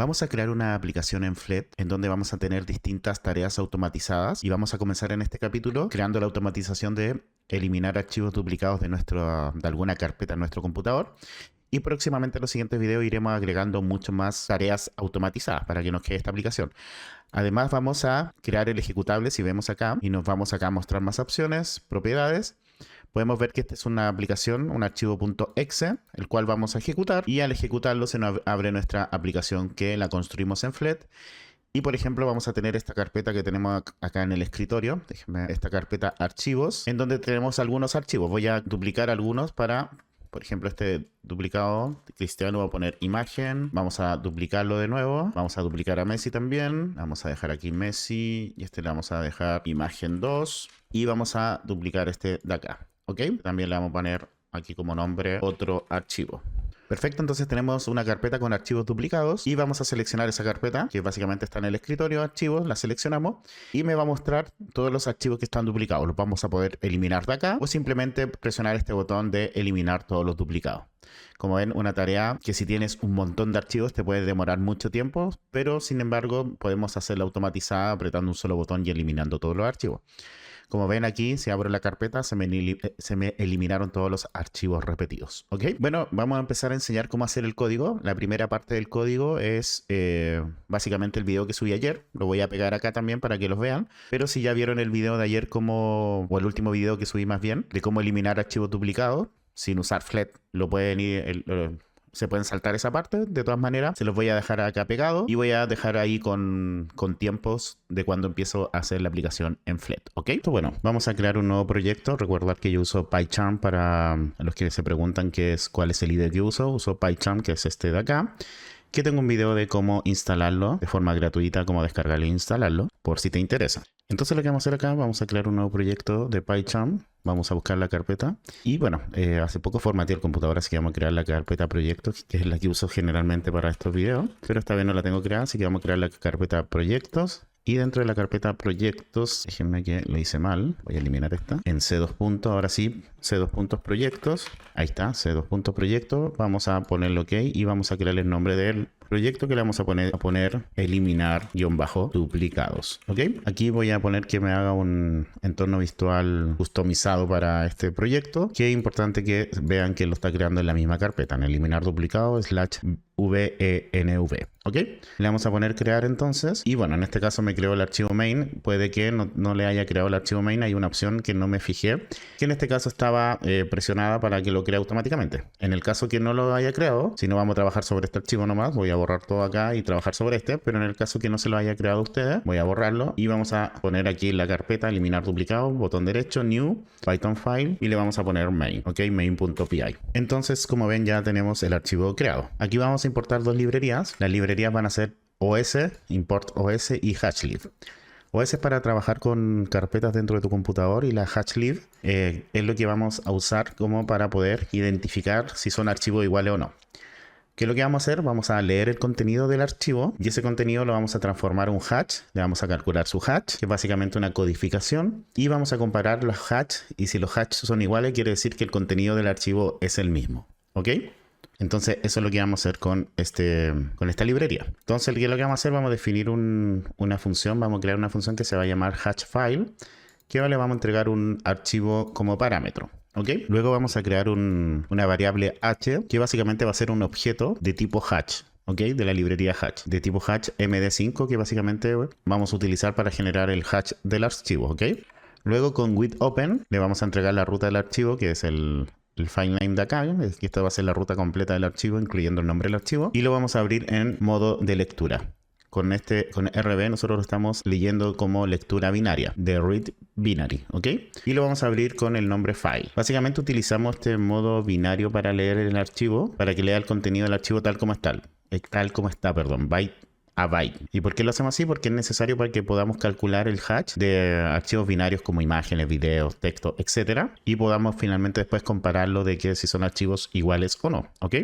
Vamos a crear una aplicación en Flet en donde vamos a tener distintas tareas automatizadas y vamos a comenzar en este capítulo creando la automatización de eliminar archivos duplicados de alguna carpeta en nuestro computador. Y próximamente en los siguientes videos iremos agregando mucho más tareas automatizadas para que nos quede esta aplicación. Además vamos a crear el ejecutable, si vemos acá, y nos vamos acá a mostrar más opciones, propiedades. Podemos ver que esta es una aplicación, un archivo .exe, el cual vamos a ejecutar. Y al ejecutarlo se nos abre nuestra aplicación que la construimos en Flet. Y por ejemplo vamos a tener esta carpeta que tenemos acá en el escritorio. Déjenme esta carpeta archivos, en donde tenemos algunos archivos. Voy a duplicar algunos para... Por ejemplo, este duplicado de Cristiano, voy a poner imagen. Vamos a duplicarlo de nuevo. Vamos a duplicar a Messi también. Vamos a dejar aquí Messi. Y este le vamos a dejar imagen 2. Y vamos a duplicar este de acá. ¿Ok? También le vamos a poner aquí como nombre otro archivo. Perfecto, entonces tenemos una carpeta con archivos duplicados y vamos a seleccionar esa carpeta que básicamente está en el escritorio, archivos, la seleccionamos y me va a mostrar todos los archivos que están duplicados. Los vamos a poder eliminar de acá o simplemente presionar este botón de eliminar todos los duplicados. Como ven, una tarea que si tienes un montón de archivos te puede demorar mucho tiempo, pero sin embargo podemos hacerla automatizada apretando un solo botón y eliminando todos los archivos. Como ven aquí, si abro la carpeta, se me eliminaron todos los archivos repetidos. ¿Ok? Bueno, vamos a empezar a enseñar cómo hacer el código. La primera parte del código es básicamente el video que subí ayer. Lo voy a pegar acá también para que los vean. Pero si ya vieron el video de ayer, o el último video que subí más bien, de cómo eliminar archivos duplicados sin usar Flet, se pueden saltar esa parte. De todas maneras, se los voy a dejar acá pegado y voy a dejar ahí con tiempos de cuando empiezo a hacer la aplicación en Flet. ¿Ok? Entonces, bueno, vamos a crear un nuevo proyecto. Recordad que yo uso PyCharm para los que se preguntan cuál es el IDE que uso. Uso PyCharm, que es este de acá. Que tengo un video de cómo instalarlo de forma gratuita, cómo descargarlo e instalarlo, por si te interesa. Entonces lo que vamos a hacer acá, vamos a crear un nuevo proyecto de PyCharm. Vamos a buscar la carpeta. Y bueno, hace poco formateé el computador, así que vamos a crear la carpeta proyectos, que es la que uso generalmente para estos videos. Pero esta vez no la tengo creada, así que vamos a crear la carpeta proyectos. Y dentro de la carpeta proyectos, déjenme que lo hice mal, voy a eliminar esta. En C2 puntos, ahora sí, C2 puntos proyectos. Ahí está, C2 puntos proyectos. Vamos a ponerle OK y vamos a crear el nombre del proyecto que le vamos a poner eliminar -duplicados. ¿Ok? Aquí voy a poner que me haga un entorno visual customizado para este proyecto. Que es importante que vean que lo está creando en la misma carpeta, en eliminar duplicado /venv. ¿Ok? Le vamos a poner crear entonces. Y bueno, en este caso me creó el archivo main. Puede que no le haya creado el archivo main. Hay una opción que no me fijé, que en este caso estaba presionada para que lo cree automáticamente. En el caso que no lo haya creado, si no vamos a trabajar sobre este archivo nomás, voy a borrar todo acá y trabajar sobre este. Pero en el caso que no se lo haya creado a ustedes, voy a borrarlo y vamos a poner aquí en la carpeta eliminar duplicado, botón derecho, new, Python file y le vamos a poner main. Ok, main.py. Entonces, como ven, ya tenemos el archivo creado. Aquí vamos a importar dos librerías. Las librerías van a ser OS, import OS y hatchlib. OS es para trabajar con carpetas dentro de tu computador y la hatchlib es lo que vamos a usar como para poder identificar si son archivos iguales o no. ¿Qué es lo que vamos a hacer? Vamos a leer el contenido del archivo y ese contenido lo vamos a transformar en un hash. Le vamos a calcular su hash, que es básicamente una codificación, y vamos a comparar los hash, y si los hash son iguales quiere decir que el contenido del archivo es el mismo. ¿Ok? Entonces eso es lo que vamos a hacer con esta librería. Entonces ¿qué es lo que vamos a hacer? Vamos a definir una función, vamos a crear una función que se va a llamar hatchfile, que le vamos a entregar un archivo como parámetro. ¿Ok? Luego vamos a crear una variable h, que básicamente va a ser un objeto de tipo hash. ¿Ok? De la librería hash, de tipo hash md5, que básicamente vamos a utilizar para generar el hash del archivo. ¿Ok? Luego con with open le vamos a entregar la ruta del archivo, que es el file name de acá, que esta va a ser la ruta completa del archivo, incluyendo el nombre del archivo, y lo vamos a abrir en modo de lectura. Con RB nosotros lo estamos leyendo como lectura binaria, de read binary, ¿ok? Y lo vamos a abrir con el nombre file. Básicamente utilizamos este modo binario para leer el archivo, para que lea el contenido del archivo tal como está, byte a byte. ¿Y por qué lo hacemos así? Porque es necesario para que podamos calcular el hash de archivos binarios como imágenes, videos, texto, etcétera, y podamos finalmente después compararlo de que si son archivos iguales o no, ¿ok?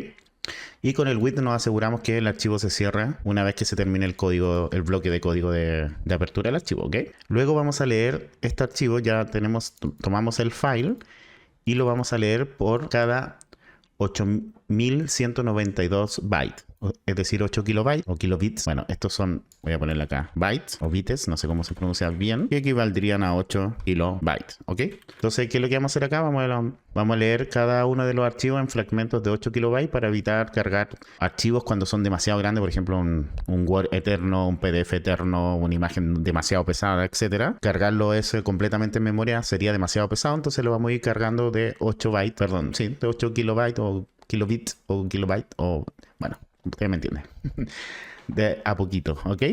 Y con el with nos aseguramos que el archivo se cierre una vez que se termine el bloque de código de apertura del archivo, ¿ok? Luego vamos a leer este archivo, tomamos el file y lo vamos a leer por cada 8192 bytes. es decir, 8 kilobytes o kilobits. Bueno, estos son, voy a ponerle acá, bytes o bites, no sé cómo se pronuncia bien, que equivaldrían a 8 kilobytes, ¿ok? Entonces, ¿qué es lo que vamos a hacer acá? Vamos a leer cada uno de los archivos en fragmentos de 8 kilobytes para evitar cargar archivos cuando son demasiado grandes, por ejemplo, un Word eterno, un PDF eterno, una imagen demasiado pesada, etcétera. Cargarlo eso completamente en memoria sería demasiado pesado, entonces lo vamos a ir cargando de 8 bytes, perdón, sí, de 8 kilobytes o kilobits o kilobyte o bueno, ustedes me entienden. De a poquito, ¿ok?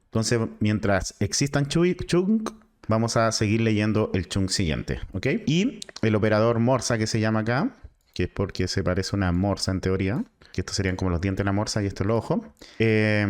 Entonces, mientras existan chunk, vamos a seguir leyendo el chunk siguiente, ¿ok? Y el operador morsa que se llama acá, que es porque se parece a una morsa en teoría, que estos serían como los dientes de la morsa y esto es el ojo.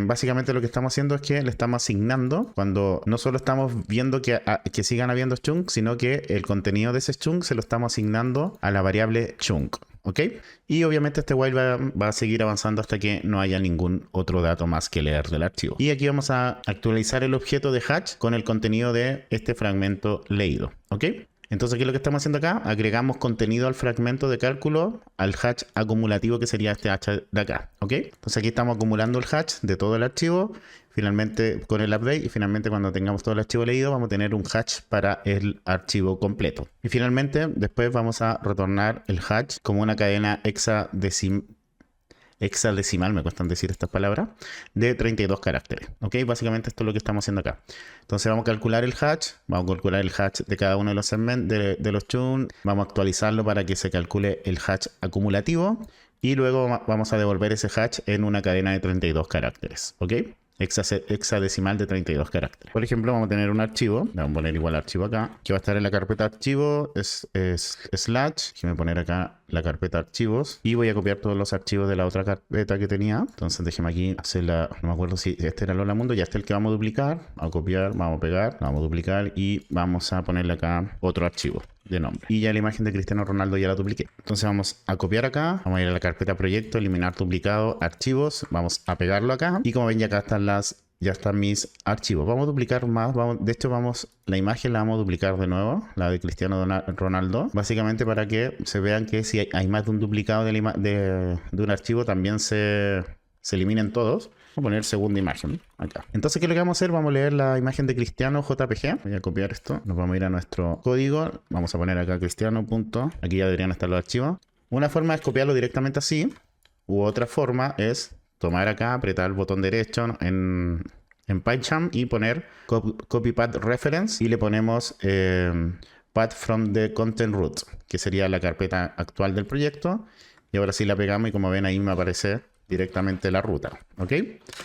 Básicamente lo que estamos haciendo es que le estamos asignando, cuando no solo estamos viendo que sigan habiendo chunks, sino que el contenido de ese chunk se lo estamos asignando a la variable chunk, ¿ok? Y obviamente este while va a seguir avanzando hasta que no haya ningún otro dato más que leer del archivo. Y aquí vamos a actualizar el objeto de hatch con el contenido de este fragmento leído, ¿ok? Entonces, ¿qué es lo que estamos haciendo acá? Agregamos contenido al fragmento de cálculo, al hatch acumulativo que sería este hatch de acá, ¿ok? Entonces aquí estamos acumulando el hatch de todo el archivo, finalmente con el update, y finalmente cuando tengamos todo el archivo leído vamos a tener un hatch para el archivo completo. Y finalmente después vamos a retornar el hatch como una cadena hexadecimal, me cuestan decir estas palabras, de 32 caracteres, ¿ok? Básicamente esto es lo que estamos haciendo acá. Entonces vamos a calcular el hatch, de cada uno de los segmentos, de los chunks, vamos a actualizarlo para que se calcule el hatch acumulativo, y luego vamos a devolver ese hatch en una cadena de 32 caracteres, ¿ok? Hexadecimal de 32 caracteres. Por ejemplo, vamos a tener un archivo, vamos a poner igual archivo acá, que va a estar en la carpeta archivo, slash, déjame poner acá la carpeta archivos, y voy a copiar todos los archivos de la otra carpeta que tenía. Entonces déjeme aquí hacerla, no me acuerdo si este era Lola Mundo, ya este es el que vamos a duplicar, vamos a copiar, vamos a pegar, vamos a duplicar y vamos a ponerle acá otro archivo de nombre. Y ya la imagen de Cristiano Ronaldo ya la dupliqué. Entonces vamos a copiar acá, vamos a ir a la carpeta proyecto, eliminar duplicado, archivos, vamos a pegarlo acá, y como ven ya acá están mis archivos. Vamos a duplicar más, la imagen la vamos a duplicar de nuevo, la de Cristiano Ronaldo, básicamente para que se vean que si hay más de un duplicado de un archivo también se eliminen todos. Vamos a poner segunda imagen acá. Entonces, ¿qué es lo que vamos a hacer? Vamos a leer la imagen de Cristiano JPG. Voy a copiar esto. Nos vamos a ir a nuestro código. Vamos a poner acá Cristiano. Aquí ya deberían estar los archivos. Una forma es copiarlo directamente así. U otra forma es tomar acá, apretar el botón derecho en PyCharm y poner copy path reference. Y le ponemos path from the content root, que sería la carpeta actual del proyecto. Y ahora sí la pegamos y como ven ahí me aparece directamente la ruta, ¿ok?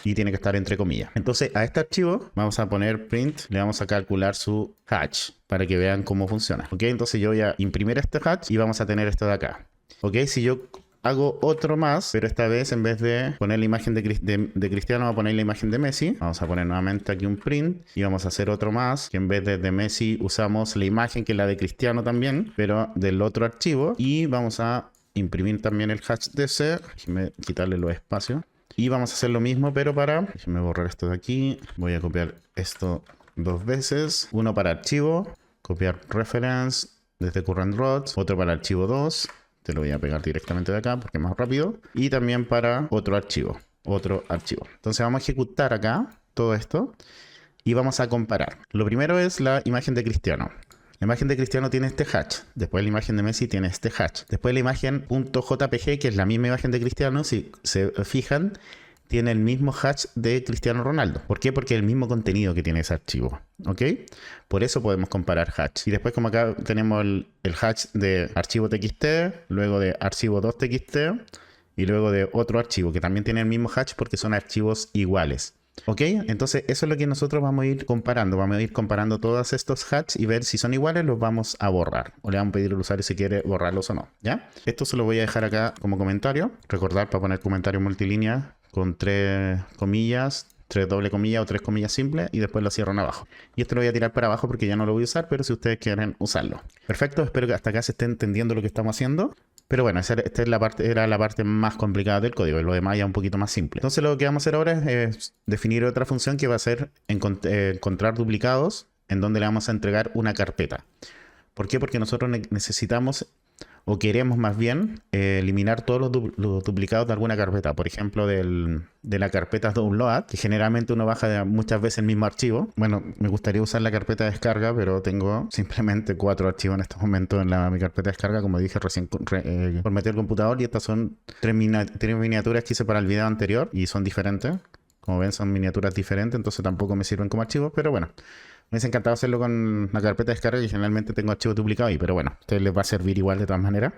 Y tiene que estar entre comillas. Entonces a este archivo vamos a poner print, le vamos a calcular su hatch para que vean cómo funciona, ¿ok? Entonces yo voy a imprimir este hatch y vamos a tener esto de acá, ¿ok? Si yo hago otro más, pero esta vez en vez de poner la imagen de Cristiano, vamos a poner la imagen de Messi. Vamos a poner nuevamente aquí un print y vamos a hacer otro más, que en vez de Messi usamos la imagen que es la de Cristiano también, pero del otro archivo, y vamos a imprimir también el hatch de ese. Déjenme quitarle los espacios. Y vamos a hacer lo mismo, pero déjenme borrar esto de aquí. Voy a copiar esto dos veces. Uno para archivo. Copiar reference desde current root. Otro para archivo 2. Te lo voy a pegar directamente de acá porque es más rápido. Y también para otro archivo. Entonces vamos a ejecutar acá todo esto. Y vamos a comparar. Lo primero es la imagen de Cristiano. La imagen de Cristiano tiene este hatch. Después la imagen de Messi tiene este hatch. Después la imagen .jpg, que es la misma imagen de Cristiano, si se fijan, tiene el mismo hatch de Cristiano Ronaldo. ¿Por qué? Porque es el mismo contenido que tiene ese archivo, ¿ok? Por eso podemos comparar hatch. Y después, como acá tenemos el hatch de archivo txt, luego de archivo 2txt y luego de otro archivo que también tiene el mismo hatch porque son archivos iguales. ¿Ok? Entonces eso es lo que nosotros vamos a ir comparando. Vamos a ir comparando todos estos hatch y ver si son iguales, los vamos a borrar. O le vamos a pedir al usuario si quiere borrarlos o no. ¿Ya? Esto se lo voy a dejar acá como comentario. Recordar para poner comentario multilínea con 3 comillas, 3 doble comillas o 3 comillas simples y después lo cierran abajo. Y esto lo voy a tirar para abajo porque ya no lo voy a usar, pero si ustedes quieren usarlo. Perfecto, espero que hasta acá se esté entendiendo lo que estamos haciendo. Pero bueno, esta es era la parte más complicada del código y lo demás ya un poquito más simple. Entonces lo que vamos a hacer ahora es definir otra función que va a ser encontrar duplicados en donde le vamos a entregar una carpeta. ¿Por qué? Porque nosotros necesitamos o queremos más bien eliminar todos los duplicados de alguna carpeta. Por ejemplo, de la carpeta download, que generalmente uno baja muchas veces el mismo archivo. Bueno, me gustaría usar la carpeta de descarga, pero tengo simplemente 4 archivos en estos momentos en mi carpeta de descarga, como dije recién, formateé el computador, y estas son 3 miniaturas que hice para el video anterior y son diferentes. Como ven, son miniaturas diferentes, entonces tampoco me sirven como archivos, pero bueno. Me hubiese encantado hacerlo con la carpeta de descarga, y generalmente tengo archivos duplicados ahí, pero bueno, a ustedes les va a servir igual de todas maneras.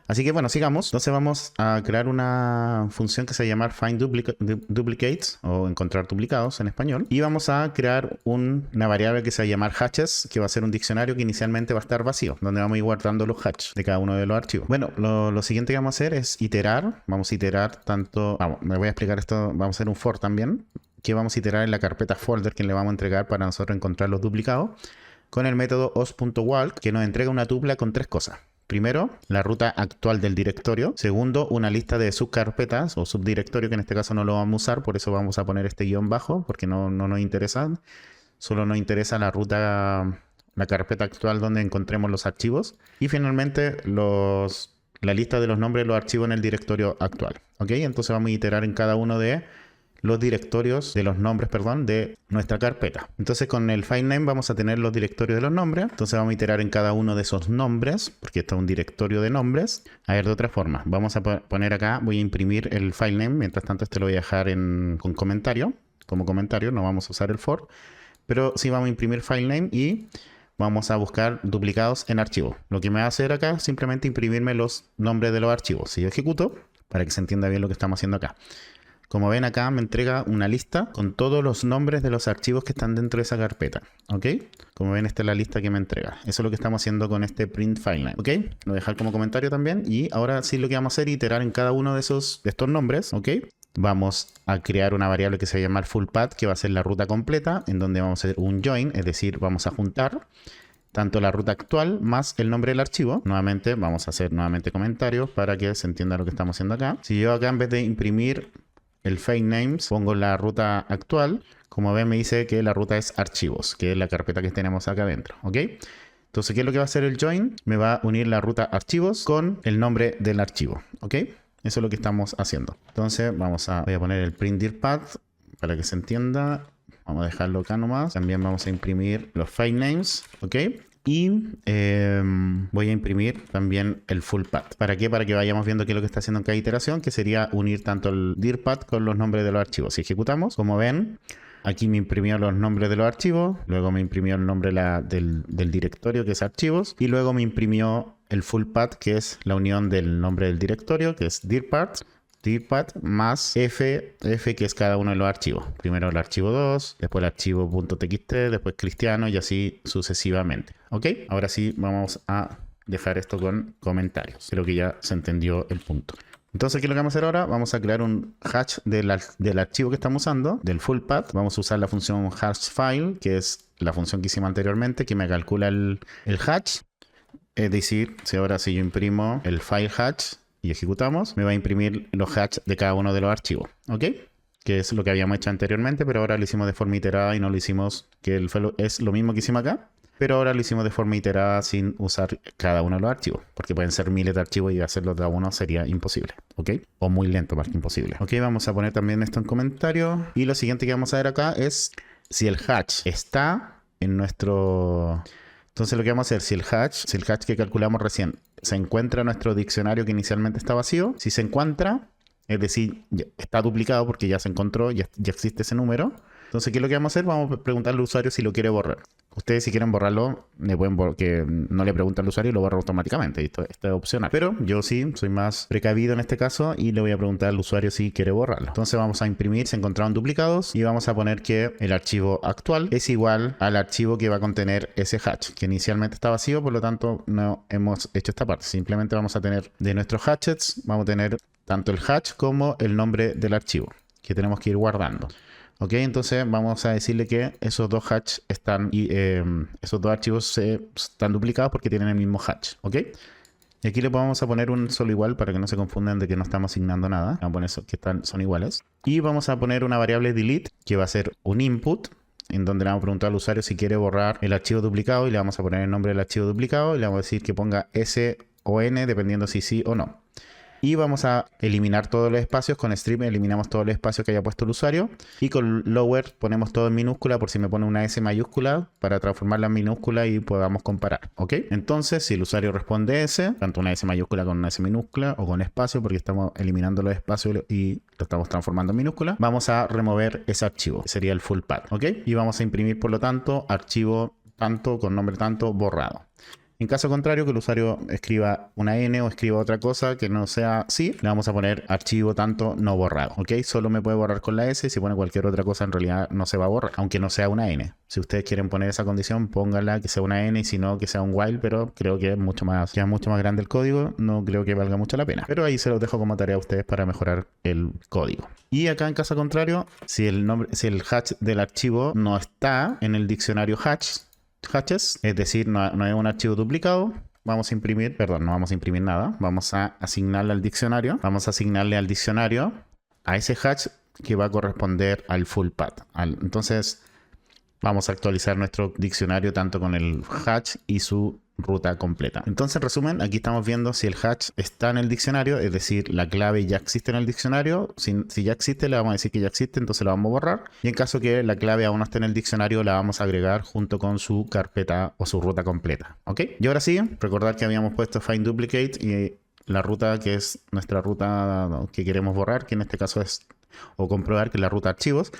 Así que bueno, sigamos. Entonces vamos a crear una función que se llama Find Duplicates, o encontrar duplicados en español. Y vamos a crear una variable que se va a llamar hatches, que va a ser un diccionario que inicialmente va a estar vacío, donde vamos a ir guardando los hatches de cada uno de los archivos. Bueno, lo siguiente que vamos a hacer es iterar. Vamos a iterar tanto... me voy a explicar esto. Vamos a hacer un for también, que vamos a iterar en la carpeta folder que le vamos a entregar para nosotros encontrar los duplicados, con el método host.walk, que nos entrega una tupla con 3 cosas. Primero, la ruta actual del directorio. Segundo, una lista de subcarpetas o subdirectorio, que en este caso no lo vamos a usar, por eso vamos a poner este guión bajo, porque no nos interesa. Solo nos interesa la ruta, la carpeta actual donde encontremos los archivos. Y finalmente, la lista de los nombres de los archivos en el directorio actual. ¿Ok? Entonces vamos a iterar en cada uno de los directorios de los nombres, de nuestra carpeta. Entonces con el file name vamos a tener los directorios de los nombres. Entonces vamos a iterar en cada uno de esos nombres, porque esto es un directorio de nombres. A ver, de otra forma, vamos a poner acá, voy a imprimir el file name. Mientras tanto, este lo voy a dejar con comentario. Como comentario, no vamos a usar el for, pero sí vamos a imprimir file name y vamos a buscar duplicados en archivo. Lo que me va a hacer acá es simplemente imprimirme los nombres de los archivos. Si yo ejecuto, para que se entienda bien lo que estamos haciendo acá. Como ven, acá me entrega una lista con todos los nombres de los archivos que están dentro de esa carpeta. ¿Ok? Como ven, esta es la lista que me entrega. Eso es lo que estamos haciendo con este print file name. ¿Ok? Lo voy a dejar como comentario también. Y ahora sí lo que vamos a hacer es iterar en cada uno de estos nombres. ¿Ok? Vamos a crear una variable que se va a llamar full path, que va a ser la ruta completa, en donde vamos a hacer un join, es decir, vamos a juntar tanto la ruta actual más el nombre del archivo. Nuevamente, vamos a hacer comentarios para que se entienda lo que estamos haciendo acá. Si yo acá, en vez de imprimir el file names, pongo la ruta actual, como ven me dice que la ruta es archivos, que es la carpeta que tenemos acá adentro. ¿Ok? Entonces, ¿qué es lo que va a hacer el join? Me va a unir la ruta archivos con el nombre del archivo. ¿Ok? Eso es lo que estamos haciendo. Entonces voy a poner el print dir path para que se entienda. Vamos a dejarlo acá nomás. También vamos a imprimir los file names. ¿Ok? Y voy a imprimir también el full path. ¿Para qué? Para que vayamos viendo qué es lo que está haciendo en cada iteración, que sería unir tanto el dir path con los nombres de los archivos. Si ejecutamos, como ven, aquí me imprimió los nombres de los archivos, luego me imprimió el nombre del directorio, que es archivos, y luego me imprimió el full path, que es la unión del nombre del directorio, que es dir path más F, que es cada uno de los archivos. Primero el archivo 2, después el archivo .txt, después cristiano, y así sucesivamente. ¿Ok? Ahora sí vamos a dejar esto con comentarios. Creo que ya se entendió el punto. Entonces, ¿qué es lo que vamos a hacer ahora? Vamos a crear un hash del archivo que estamos usando, del full path. Vamos a usar la función hashFile, que es la función que hicimos anteriormente, que me calcula el hash. Es decir, si yo imprimo el file hash y ejecutamos, me va a imprimir los hashes de cada uno de los archivos. ¿Ok? Que es lo que habíamos hecho anteriormente, pero ahora lo hicimos de forma iterada y no lo hicimos, es lo mismo que hicimos acá, pero ahora lo hicimos de forma iterada sin usar cada uno de los archivos, porque pueden ser miles de archivos y hacerlo de a uno sería imposible. ¿Ok? O muy lento, más que imposible. Ok, vamos a poner también esto en comentario. Y lo siguiente que vamos a ver acá es si el hash está en nuestro... Entonces lo que vamos a hacer, si el hash que calculamos recién se encuentra en nuestro diccionario que inicialmente está vacío, si se encuentra, es decir, está duplicado porque ya se encontró, ya existe ese número. Entonces, ¿qué es lo que vamos a hacer? Vamos a preguntarle al usuario si lo quiere borrar. Ustedes, si quieren borrarlo, que no le preguntan al usuario y lo borra automáticamente. Esto es opcional. Pero yo sí, soy más precavido en este caso y le voy a preguntar al usuario si quiere borrarlo. Entonces vamos a imprimir, se encontraron duplicados, y vamos a poner que el archivo actual es igual al archivo que va a contener ese hash, que inicialmente está vacío, por lo tanto no hemos hecho esta parte. Simplemente vamos a tener de nuestros hashes, vamos a tener tanto el hash como el nombre del archivo, que tenemos que ir guardando. Ok, entonces vamos a decirle que esos dos hashes esos dos archivos están duplicados porque tienen el mismo hash. Ok, y aquí le vamos a poner un solo igual para que no se confundan de que no estamos asignando nada. Vamos a poner eso, que son iguales. Y vamos a poner una variable delete que va a ser un input, en donde le vamos a preguntar al usuario si quiere borrar el archivo duplicado, y le vamos a poner el nombre del archivo duplicado y le vamos a decir que ponga ese o n, dependiendo si sí o no. Y vamos a eliminar todos los espacios. Con stream eliminamos todos los espacios que haya puesto el usuario. Y con lower ponemos todo en minúscula por si me pone una S mayúscula para transformarla en minúscula y podamos comparar. ¿Ok? Entonces, si el usuario responde S, tanto una S mayúscula con una S minúscula o con espacio, porque estamos eliminando los espacios y lo estamos transformando en minúscula, vamos a remover ese archivo, que sería el full path. ¿Ok? Y vamos a imprimir, por lo tanto, archivo tanto con nombre tanto borrado. En caso contrario, que el usuario escriba una N o escriba otra cosa que no sea así, le vamos a poner archivo tanto no borrado, ¿ok? Solo me puede borrar con la S, y si pone cualquier otra cosa en realidad no se va a borrar, aunque no sea una N. Si ustedes quieren poner esa condición, pónganla que sea una N y si no, que sea un while, pero creo que es mucho más grande el código, no creo que valga mucho la pena. Pero ahí se los dejo como tarea a ustedes para mejorar el código. Y acá en caso contrario, si el hash del archivo no está en el diccionario hatches, es decir, no es un archivo duplicado, vamos a imprimir, perdón, no vamos a imprimir nada, vamos a asignarle al diccionario, a ese hash que va a corresponder al full path. Entonces, vamos a actualizar nuestro diccionario tanto con el hash y su ruta completa. Entonces, en resumen, aquí estamos viendo si el hash está en el diccionario, es decir, la clave ya existe en el diccionario. Si ya existe, le vamos a decir que ya existe, entonces la vamos a borrar. Y en caso que la clave aún no esté en el diccionario, la vamos a agregar junto con su carpeta o su ruta completa. ¿Ok? Y ahora sí, recordar que habíamos puesto find duplicate y la ruta que es nuestra ruta que queremos borrar, que en este caso es, o comprobar que es la ruta archivos.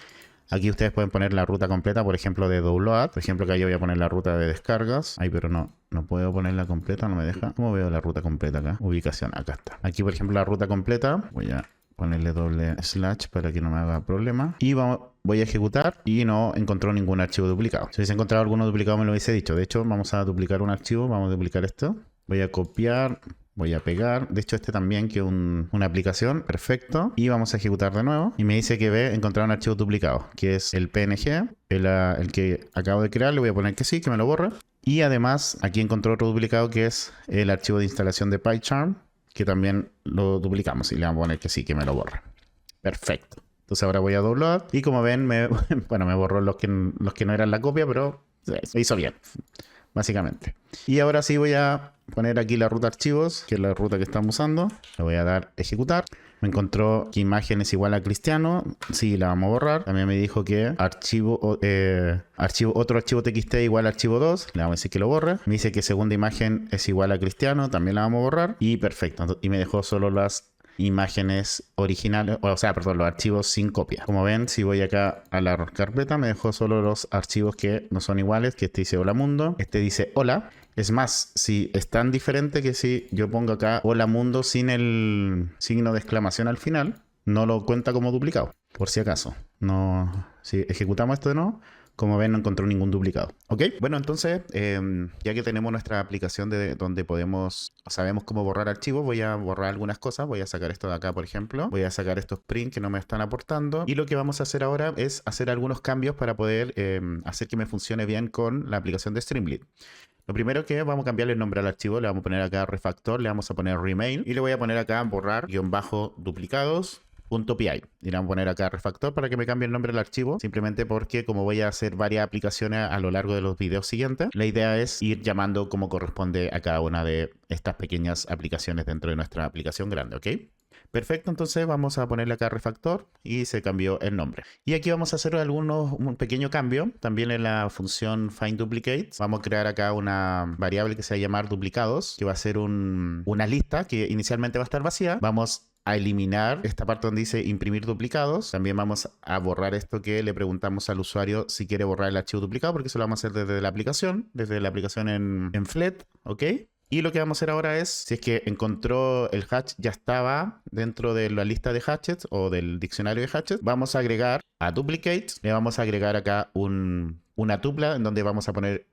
Aquí ustedes pueden poner la ruta completa, por ejemplo, de download. Por ejemplo, acá yo voy a poner la ruta de descargas. Ay, pero no puedo ponerla completa, no me deja. ¿Cómo veo la ruta completa acá? Ubicación, acá está. Aquí, por ejemplo, la ruta completa. Voy a ponerle // para que no me haga problema. Y voy a ejecutar y no encontró ningún archivo duplicado. Si hubiese encontrado alguno duplicado me lo hubiese dicho. De hecho, vamos a duplicar un archivo. Vamos a duplicar esto. Voy a copiar. Voy a pegar, de hecho este también que una aplicación, perfecto, y vamos a ejecutar de nuevo y me dice que encontrar un archivo duplicado, que es el PNG, el que acabo de crear. Le voy a poner que sí, que me lo borre, y además aquí encontró otro duplicado que es el archivo de instalación de PyCharm, que también lo duplicamos y le vamos a poner que sí, que me lo borre. Perfecto. Entonces ahora voy a download y como ven, me borró los que no eran la copia, pero se hizo bien, básicamente. Y ahora sí voy a poner aquí la ruta archivos, que es la ruta que estamos usando. Le voy a dar ejecutar. Me encontró que imagen es igual a Cristiano. Sí, la vamos a borrar. También me dijo que otro archivo TXT igual a archivo 2. Le vamos a decir que lo borre. Me dice que segunda imagen es igual a Cristiano. También la vamos a borrar. Y perfecto. Y me dejó solo las imágenes originales, los archivos sin copia. Como ven, si voy acá a la carpeta, me dejó solo los archivos que no son iguales, que este dice hola mundo, este dice hola. Es más, si es tan diferente que si yo pongo acá hola mundo sin el signo de exclamación al final, no lo cuenta como duplicado, por si acaso. Si ejecutamos esto de nuevo, como ven, no encontró ningún duplicado. ¿Ok? Bueno, entonces, ya que tenemos nuestra aplicación donde sabemos cómo borrar archivos, voy a borrar algunas cosas. Voy a sacar esto de acá, por ejemplo. Voy a sacar estos prints que no me están aportando. Y lo que vamos a hacer ahora es hacer algunos cambios para poder hacer que me funcione bien con la aplicación de Streamlit. Lo primero que vamos a cambiarle el nombre al archivo. Le vamos a poner acá refactor, le vamos a poner remain. Y le voy a poner acá borrar-duplicados. .py y le vamos a poner acá refactor para que me cambie el nombre del archivo, simplemente porque como voy a hacer varias aplicaciones a lo largo de los videos siguientes, la idea es ir llamando como corresponde a cada una de estas pequeñas aplicaciones dentro de nuestra aplicación grande, ¿ok? Perfecto, entonces vamos a ponerle acá refactor y se cambió el nombre. Y aquí vamos a hacer un pequeño cambio también en la función findDuplicate. Vamos a crear acá una variable que se va a llamar duplicados, que va a ser una lista que inicialmente va a estar vacía. Vamos a eliminar esta parte donde dice imprimir duplicados. También vamos a borrar esto que le preguntamos al usuario si quiere borrar el archivo duplicado, porque eso lo vamos a hacer desde la aplicación en Flet, ¿ok? Y lo que vamos a hacer ahora es, si es que encontró el hash ya estaba dentro de la lista de hashes o del diccionario de hashes, vamos a agregar a duplicate, le vamos a agregar acá una tupla en donde vamos a poner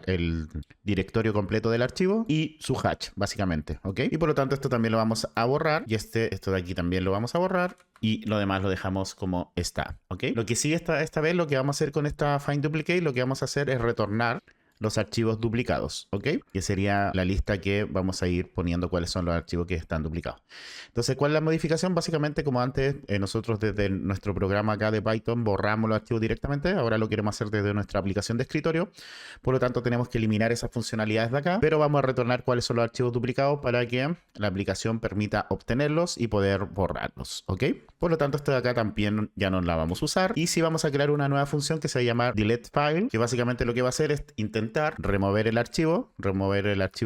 el directorio completo del archivo y su hash, básicamente, ¿ok? Y por lo tanto esto también lo vamos a borrar y esto de aquí también lo vamos a borrar y lo demás lo dejamos como está, ¿ok? Lo que sí esta vez lo que vamos a hacer con esta findDuplicate, lo que vamos a hacer es retornar los archivos duplicados, ¿ok? Que sería la lista que vamos a ir poniendo cuáles son los archivos que están duplicados. Entonces, ¿cuál es la modificación? Básicamente, como antes, nosotros desde nuestro programa acá de Python borramos los archivos directamente, ahora lo queremos hacer desde nuestra aplicación de escritorio, por lo tanto tenemos que eliminar esas funcionalidades de acá, pero vamos a retornar cuáles son los archivos duplicados para que la aplicación permita obtenerlos y poder borrarlos, ¿ok? Por lo tanto, esto de acá también ya no la vamos a usar, y sí vamos a crear una nueva función que se va a llamar delete file, que básicamente lo que va a hacer es intentar remover el archivo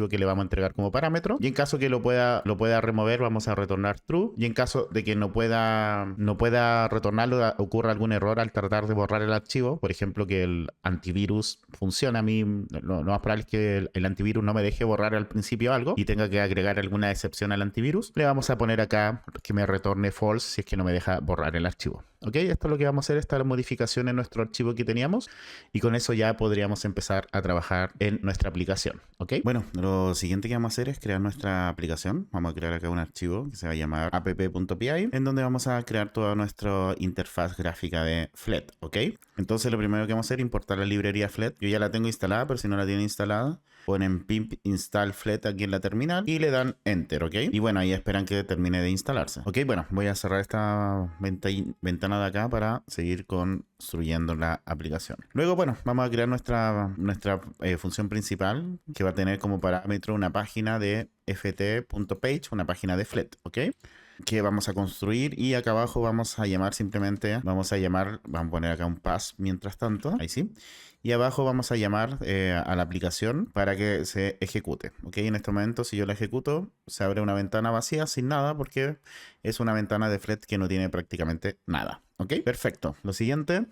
que le vamos a entregar como parámetro, y en caso que lo pueda remover, vamos a retornar true, y en caso de que no pueda retornarlo, ocurra algún error al tratar de borrar el archivo, por ejemplo que el antivirus funciona, a mí lo más probable es que el antivirus no me deje borrar al principio algo y tenga que agregar alguna excepción al antivirus, le vamos a poner acá que me retorne false si es que no me deja borrar el archivo. Ok, esto es lo que vamos a hacer, esta modificación en nuestro archivo que teníamos, y con eso ya podríamos empezar a trabajar en nuestra aplicación. Ok, bueno, lo siguiente que vamos a hacer es crear nuestra aplicación. Vamos a crear acá un archivo que se va a llamar app.py, en donde vamos a crear toda nuestra interfaz gráfica de Flet. Ok, entonces lo primero que vamos a hacer es importar la librería Flet. Yo ya la tengo instalada, pero si no la tienen instalada, ponen pimp install Flet aquí en la terminal y le dan enter, ¿ok? Y bueno, ahí esperan que termine de instalarse. Ok, bueno, voy a cerrar esta ventana de acá para seguir construyendo la aplicación. Luego, bueno, vamos a crear nuestra función principal, que va a tener como parámetro una página de ft.page, una página de Flet, ¿ok? Que vamos a construir, y acá abajo vamos a llamar simplemente, vamos a poner acá un pass mientras tanto, ahí sí, y abajo vamos a llamar a la aplicación para que se ejecute, ok. En este momento, si yo la ejecuto, se abre una ventana vacía sin nada, porque es una ventana de Flet que no tiene prácticamente nada, ok. Perfecto. Lo siguiente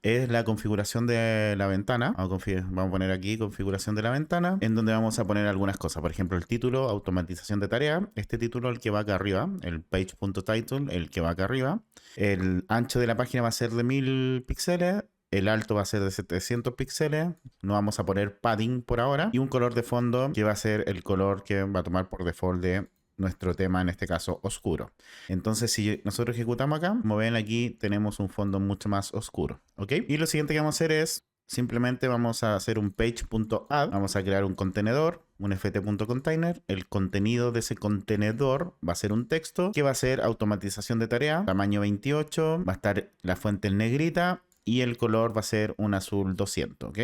es la configuración de la ventana. Vamos a poner aquí configuración de la ventana, en donde vamos a poner algunas cosas. Por ejemplo, el título, automatización de tarea. Este título, el que va acá arriba, el page.title, el que va acá arriba. El ancho de la página va a ser de 1000 píxeles. El alto va a ser de 700 píxeles. No vamos a poner padding por ahora. Y un color de fondo que va a ser el color que va a tomar por default de nuestro tema, en este caso oscuro. Entonces, si nosotros ejecutamos acá, como ven, aquí tenemos un fondo mucho más oscuro, ¿ok? Y lo siguiente que vamos a hacer es, simplemente vamos a hacer un page.add, vamos a crear un contenedor, un ft.container. El contenido de ese contenedor va a ser un texto que va a ser automatización de tarea, tamaño 28, va a estar la fuente en negrita, y el color va a ser un azul 200, ¿ok?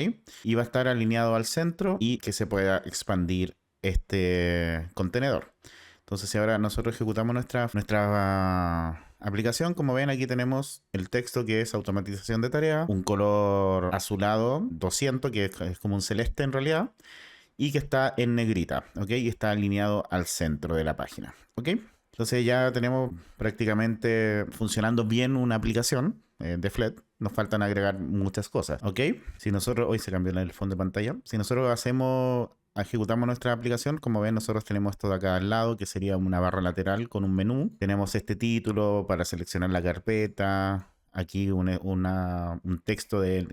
Y va a estar alineado al centro y que se pueda expandir este contenedor. Entonces, si ahora nosotros ejecutamos nuestra aplicación, como ven, aquí tenemos el texto que es automatización de tarea, un color azulado 200, que es como un celeste en realidad, y que está en negrita, ¿ok? Y está alineado al centro de la página, ¿ok? Entonces ya tenemos prácticamente funcionando bien una aplicación de Flet. Nos faltan agregar muchas cosas, ¿ok? Si nosotros, hoy se cambió el fondo de pantalla, si nosotros ejecutamos nuestra aplicación, como ven, nosotros tenemos esto de acá al lado, que sería una barra lateral con un menú. Tenemos este título para seleccionar la carpeta, aquí un texto de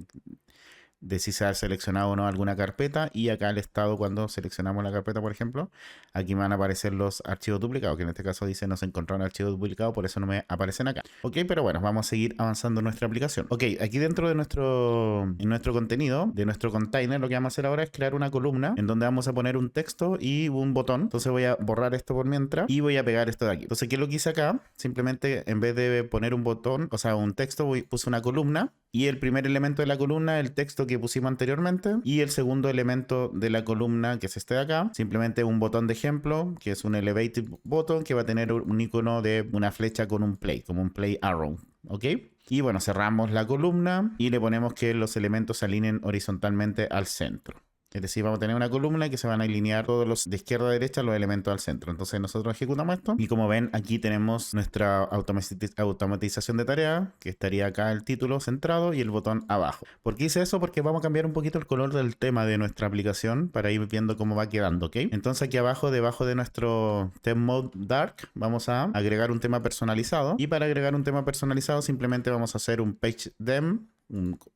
si se ha seleccionado o no alguna carpeta, y acá el estado cuando seleccionamos la carpeta, por ejemplo, aquí me van a aparecer los archivos duplicados, que en este caso dice no se encontraron archivos duplicados, por eso no me aparecen acá. Ok, pero bueno, vamos a seguir avanzando en nuestra aplicación. Ok, aquí dentro de nuestro contenido, de nuestro container, lo que vamos a hacer ahora es crear una columna en donde vamos a poner un texto y un botón. Entonces voy a borrar esto por mientras y voy a pegar esto de aquí. Entonces, ¿qué es lo que hice acá? Simplemente, en vez de poner un botón, o sea, un texto, puse una columna, y el primer elemento de la columna, el texto que pusimos anteriormente, y el segundo elemento de la columna, que es este de acá, simplemente un botón de ejemplo, que es un elevated button, que va a tener un icono de una flecha con un play, como un play arrow, ¿ok? Y bueno, cerramos la columna y le ponemos que los elementos se alineen horizontalmente al centro. Es decir, vamos a tener una columna que se van a alinear todos los de izquierda a derecha los elementos al centro. Entonces nosotros ejecutamos esto y como ven, aquí tenemos nuestra automatización de tarea, que estaría acá el título centrado y el botón abajo. ¿Por qué hice eso? Porque vamos a cambiar un poquito el color del tema de nuestra aplicación para ir viendo cómo va quedando, ¿ok? Entonces aquí abajo, debajo de nuestro theme mode dark, vamos a agregar un tema personalizado, y para agregar un tema personalizado simplemente vamos a hacer un page dem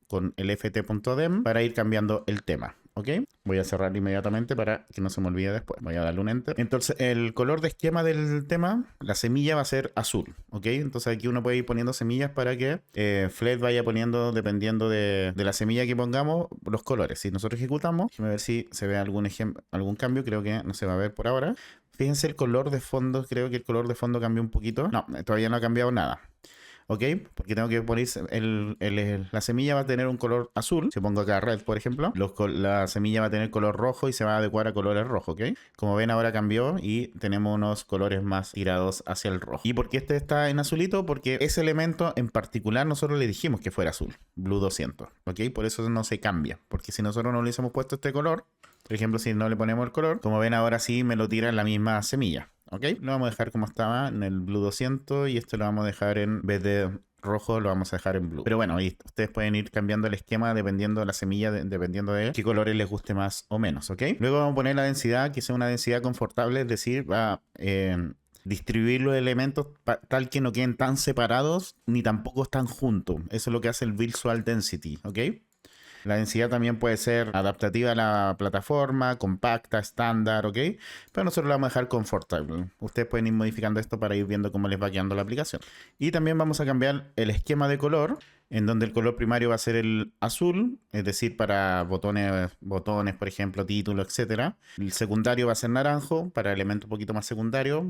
con el ft.dem para ir cambiando el tema. ¿ok? Voy a cerrar inmediatamente para que no se me olvide después. Voy a darle un enter. Entonces, el color de esquema del tema, la semilla va a ser azul, ¿ok? Entonces aquí uno puede ir poniendo semillas para que Flex vaya poniendo, dependiendo de la semilla que pongamos, los colores. Si nosotros ejecutamos, déjame ver si se ve algún cambio. Creo que no se va a ver por ahora. Fíjense el color de fondo, creo que el color de fondo cambió un poquito. No, todavía no ha cambiado nada. ¿Ok? Porque tengo que poner la semilla va a tener un color azul. Si pongo acá red, por ejemplo, la semilla va a tener color rojo y se va a adecuar a colores rojos, ¿ok? Como ven, ahora cambió y tenemos unos colores más tirados hacia el rojo. ¿Y por qué este está en azulito? Porque ese elemento en particular nosotros le dijimos que fuera azul, Blue 200, ¿ok? Por eso no se cambia. Porque si nosotros no le hubiésemos puesto este color, por ejemplo, si no le ponemos el color, como ven, ahora sí me lo tira en la misma semilla. ¿Ok? Lo vamos a dejar como estaba en el Blue 200 y esto lo vamos a dejar en vez de rojo, lo vamos a dejar en blue. Pero bueno, ahí ustedes pueden ir cambiando el esquema dependiendo de la semilla, dependiendo de qué colores les guste más o menos, ¿ok? Luego vamos a poner la densidad, que sea una densidad confortable, es decir, va a distribuir los elementos tal que no queden tan separados ni tampoco están juntos. Eso es lo que hace el Visual Density, ¿ok? La densidad también puede ser adaptativa a la plataforma, compacta, estándar, ¿ok? Pero nosotros la vamos a dejar confortable. Ustedes pueden ir modificando esto para ir viendo cómo les va quedando la aplicación. Y también vamos a cambiar el esquema de color, en donde el color primario va a ser el azul, es decir, para botones, por ejemplo, título, etcétera. El secundario va a ser naranjo, para elementos un poquito más secundarios,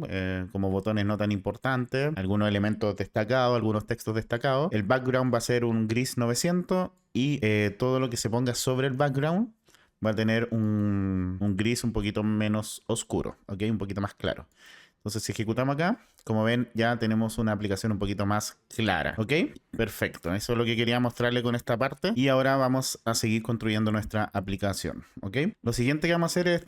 como botones no tan importantes, algunos elementos destacados, algunos textos destacados. El background va a ser un gris 900 y todo lo que se ponga sobre el background va a tener un gris un poquito menos oscuro, ¿ok? Un poquito más claro. Entonces, si ejecutamos acá, como ven, ya tenemos una aplicación un poquito más clara, ¿ok? Perfecto, eso es lo que quería mostrarle con esta parte. Y ahora vamos a seguir construyendo nuestra aplicación, ¿ok? Lo siguiente que vamos a hacer es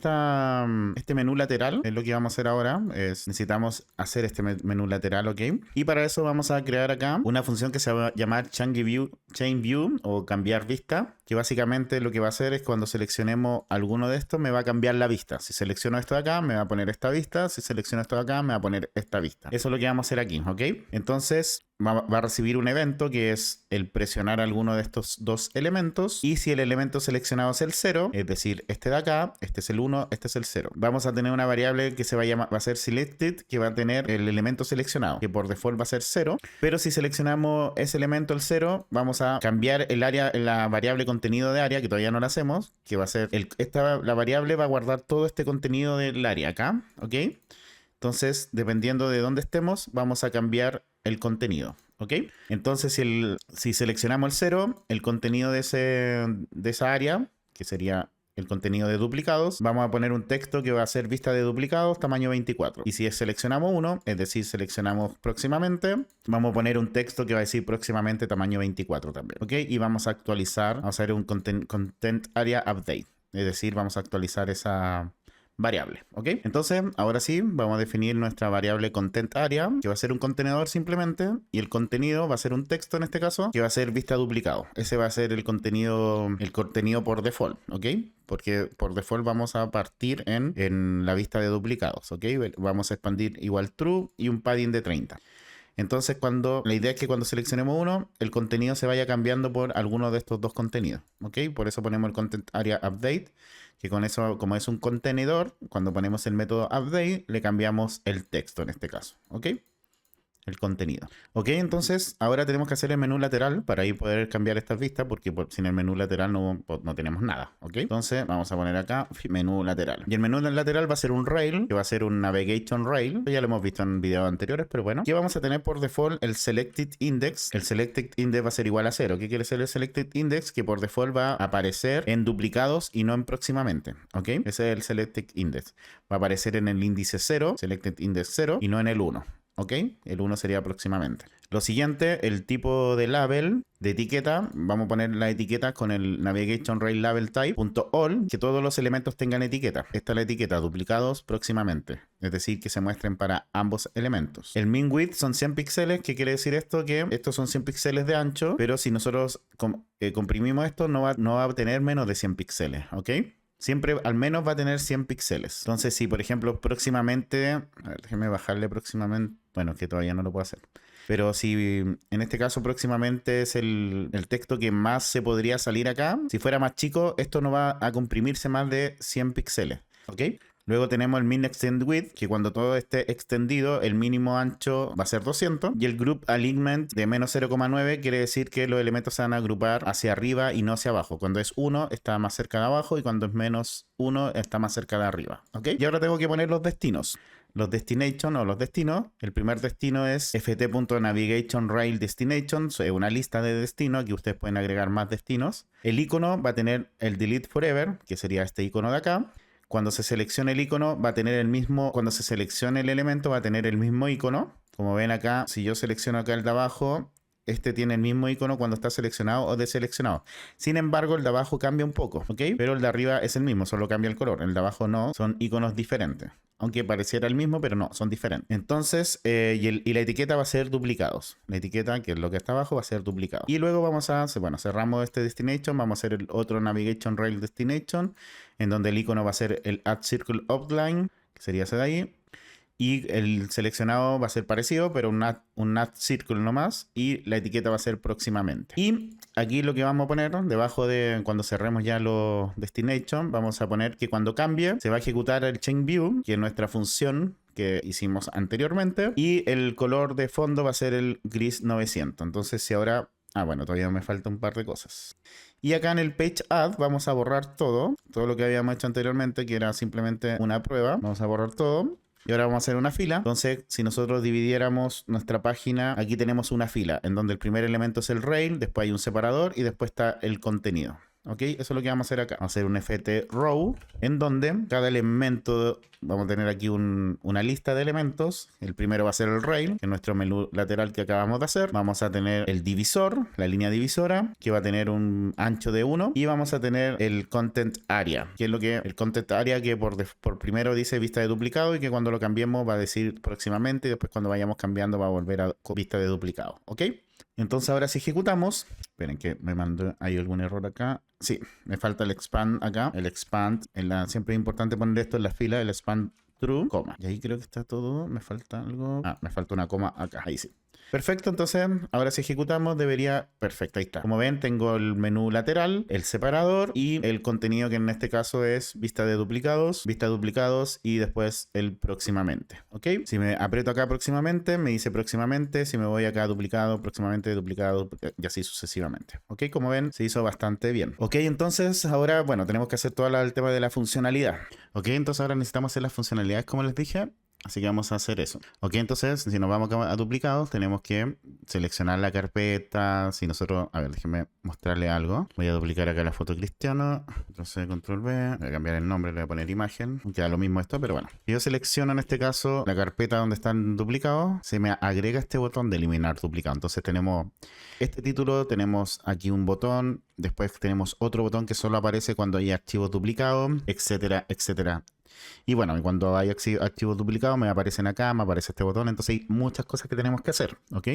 este menú lateral. Es lo que vamos a hacer ahora. Necesitamos hacer este menú lateral, ¿ok? Y para eso vamos a crear acá una función que se va a llamar Chain View o cambiar vista, que básicamente lo que va a hacer es cuando seleccionemos alguno de estos, me va a cambiar la vista. Si selecciono esto de acá, me va a poner esta vista. Si selecciono esto de acá, me va a poner esta vista. Eso es lo que vamos a hacer aquí, ¿ok? Entonces va a recibir un evento que es el presionar alguno de estos dos elementos, y si el elemento seleccionado es el 0, es decir, este de acá, este es el 1, este es el 0, vamos a tener una variable que va a ser selected, que va a tener el elemento seleccionado, que por default va a ser 0, pero si seleccionamos ese elemento, el 0, vamos a cambiar el área, la variable contenido de área, que todavía no la hacemos, que va a ser, la variable va a guardar todo este contenido del área acá, ¿ok? Entonces, dependiendo de dónde estemos, vamos a cambiar el contenido, ¿ok? Entonces, si seleccionamos el 0, el contenido de esa área, que sería el contenido de duplicados, vamos a poner un texto que va a ser vista de duplicados, tamaño 24. Y si seleccionamos 1, es decir, seleccionamos próximamente, vamos a poner un texto que va a decir próximamente tamaño 24 también, ¿ok? Y vamos a actualizar, vamos a hacer un content area update, es decir, vamos a actualizar esa variable, ¿ok? Entonces, ahora sí, vamos a definir nuestra variable content area, que va a ser un contenedor simplemente, y el contenido va a ser un texto en este caso, que va a ser vista duplicado. Ese va a ser el contenido por default, ¿ok? Porque por default vamos a partir en la vista de duplicados, ¿ok? Vamos a expandir igual true y un padding de 30. Entonces, la idea es que cuando seleccionemos uno, el contenido se vaya cambiando por alguno de estos dos contenidos, ¿ok? Por eso ponemos el content area update, que con eso, como es un contenedor, cuando ponemos el método update, le cambiamos el texto en este caso, ¿ok? El contenido. Ok, entonces ahora tenemos que hacer el menú lateral para ahí poder cambiar estas vistas, porque sin el menú lateral no tenemos nada, ok. Entonces vamos a poner acá menú lateral, y el menú lateral va a ser un rail, que va a ser un navigation rail. Ya lo hemos visto en videos anteriores, pero bueno, aquí vamos a tener por default el selected index. El selected index va a ser igual a 0. ¿Qué quiere decir el selected index? Que por default va a aparecer en duplicados y no en próximamente, ok. Ese es el selected index, va a aparecer en el índice 0, selected index 0, y no en el 1. ¿Ok? El 1 sería aproximadamente. Lo siguiente, el tipo de label, de etiqueta. Vamos a poner la etiqueta con el navigation rail label type .all, que todos los elementos tengan etiqueta. Esta es la etiqueta, duplicados próximamente. Es decir, que se muestren para ambos elementos. El min width son 100 píxeles. ¿Qué quiere decir esto? Que estos son 100 píxeles de ancho, pero si nosotros comprimimos esto, no va a tener menos de 100 píxeles. ¿Ok? Siempre al menos va a tener 100 píxeles. Entonces, si por ejemplo próximamente, a ver, déjeme bajarle próximamente, bueno, que todavía no lo puedo hacer. pero si en este caso próximamente es el texto que más se podría salir acá, si fuera más chico, esto no va a comprimirse más de 100 píxeles, ¿ok? Luego tenemos el min extend width, que cuando todo esté extendido, el mínimo ancho va a ser 200. Y el group alignment de menos 0,9 quiere decir que los elementos se van a agrupar hacia arriba y no hacia abajo. Cuando es 1 está más cerca de abajo y cuando es menos 1 está más cerca de arriba, ¿ok? Y ahora tengo que poner los destinos. Los destination o los destinos. El primer destino es ft.navigation_rail_destination. Es una lista de destinos. Aquí ustedes pueden agregar más destinos. El icono va a tener el delete forever, que sería este icono de acá. Cuando se seleccione el icono va a tener el mismo, cuando se seleccione el elemento va a tener el mismo icono. Como ven acá, si yo selecciono acá el de abajo, este tiene el mismo icono cuando está seleccionado o deseleccionado. Sin embargo, el de abajo cambia un poco, ¿ok? Pero el de arriba es el mismo, solo cambia el color. El de abajo no, son iconos diferentes. Aunque pareciera el mismo, pero no, son diferentes. Entonces, y la etiqueta va a ser duplicados. La etiqueta, que es lo que está abajo, va a ser duplicado. Y luego vamos a, bueno, cerramos este destination, vamos a hacer el otro navigation rail destination, en donde el icono va a ser el add circle outline, que sería ese de ahí. Y el seleccionado va a ser parecido, pero un add circle nomás. Y la etiqueta va a ser próximamente. Y aquí lo que vamos a poner, debajo de cuando cerremos ya los destination, vamos a poner que cuando cambie, se va a ejecutar el chain view, que es nuestra función que hicimos anteriormente. Y el color de fondo va a ser el gris 900. Entonces, si ahora... bueno, todavía me falta un par de cosas. Y acá en el page add vamos a borrar todo lo que habíamos hecho anteriormente, que era simplemente una prueba. Vamos a borrar todo. Y ahora vamos a hacer una fila. Entonces, si nosotros dividiéramos nuestra página, aquí tenemos una fila en donde el primer elemento es el rail, después hay un separador y después está el contenido. ¿Ok? Eso es lo que vamos a hacer acá. Vamos a hacer un ft row en donde cada elemento, vamos a tener aquí una lista de elementos. El primero va a ser el rail, que es nuestro menú lateral que acabamos de hacer. Vamos a tener el divisor, la línea divisora, que va a tener un ancho de 1. Y vamos a tener el content area, que es lo que el content area que por primero dice vista de duplicado y que cuando lo cambiemos va a decir próximamente y después cuando vayamos cambiando va a volver a vista de duplicado. ¿Ok? Entonces ahora si ejecutamos, esperen que me mandó, hay algún error acá. Sí, me falta el expand acá. El expand, siempre es importante poner esto en la fila, el expand true, coma. Y ahí creo que está todo, me falta algo. Me falta una coma acá, ahí sí. Perfecto, entonces ahora si ejecutamos debería... Perfecto, ahí está. Como ven, tengo el menú lateral, el separador y el contenido que en este caso es vista de duplicados y después el próximamente, ¿ok? Si me aprieto acá próximamente, me dice próximamente. Si me voy acá a duplicado, próximamente, duplicado y así sucesivamente, ¿ok? Como ven, se hizo bastante bien. Ok, entonces ahora, bueno, tenemos que hacer todo el tema de la funcionalidad. Ok, entonces ahora necesitamos hacer las funcionalidades como les dije. Así que vamos a hacer eso. Ok, entonces, si nos vamos a duplicados, tenemos que seleccionar la carpeta. Si nosotros... A ver, déjenme mostrarle algo. Voy a duplicar acá la foto de Cristiano. Entonces, control V. Voy a cambiar el nombre, le voy a poner imagen. Queda lo mismo esto, pero bueno. Si yo selecciono en este caso la carpeta donde están duplicados, se me agrega este botón de eliminar duplicado. Entonces tenemos este título, tenemos aquí un botón. Después tenemos otro botón que solo aparece cuando hay archivos duplicados, etcétera, etcétera. Y bueno, cuando hay archivos duplicados me aparecen acá, me aparece este botón. Entonces hay muchas cosas que tenemos que hacer, ¿ok?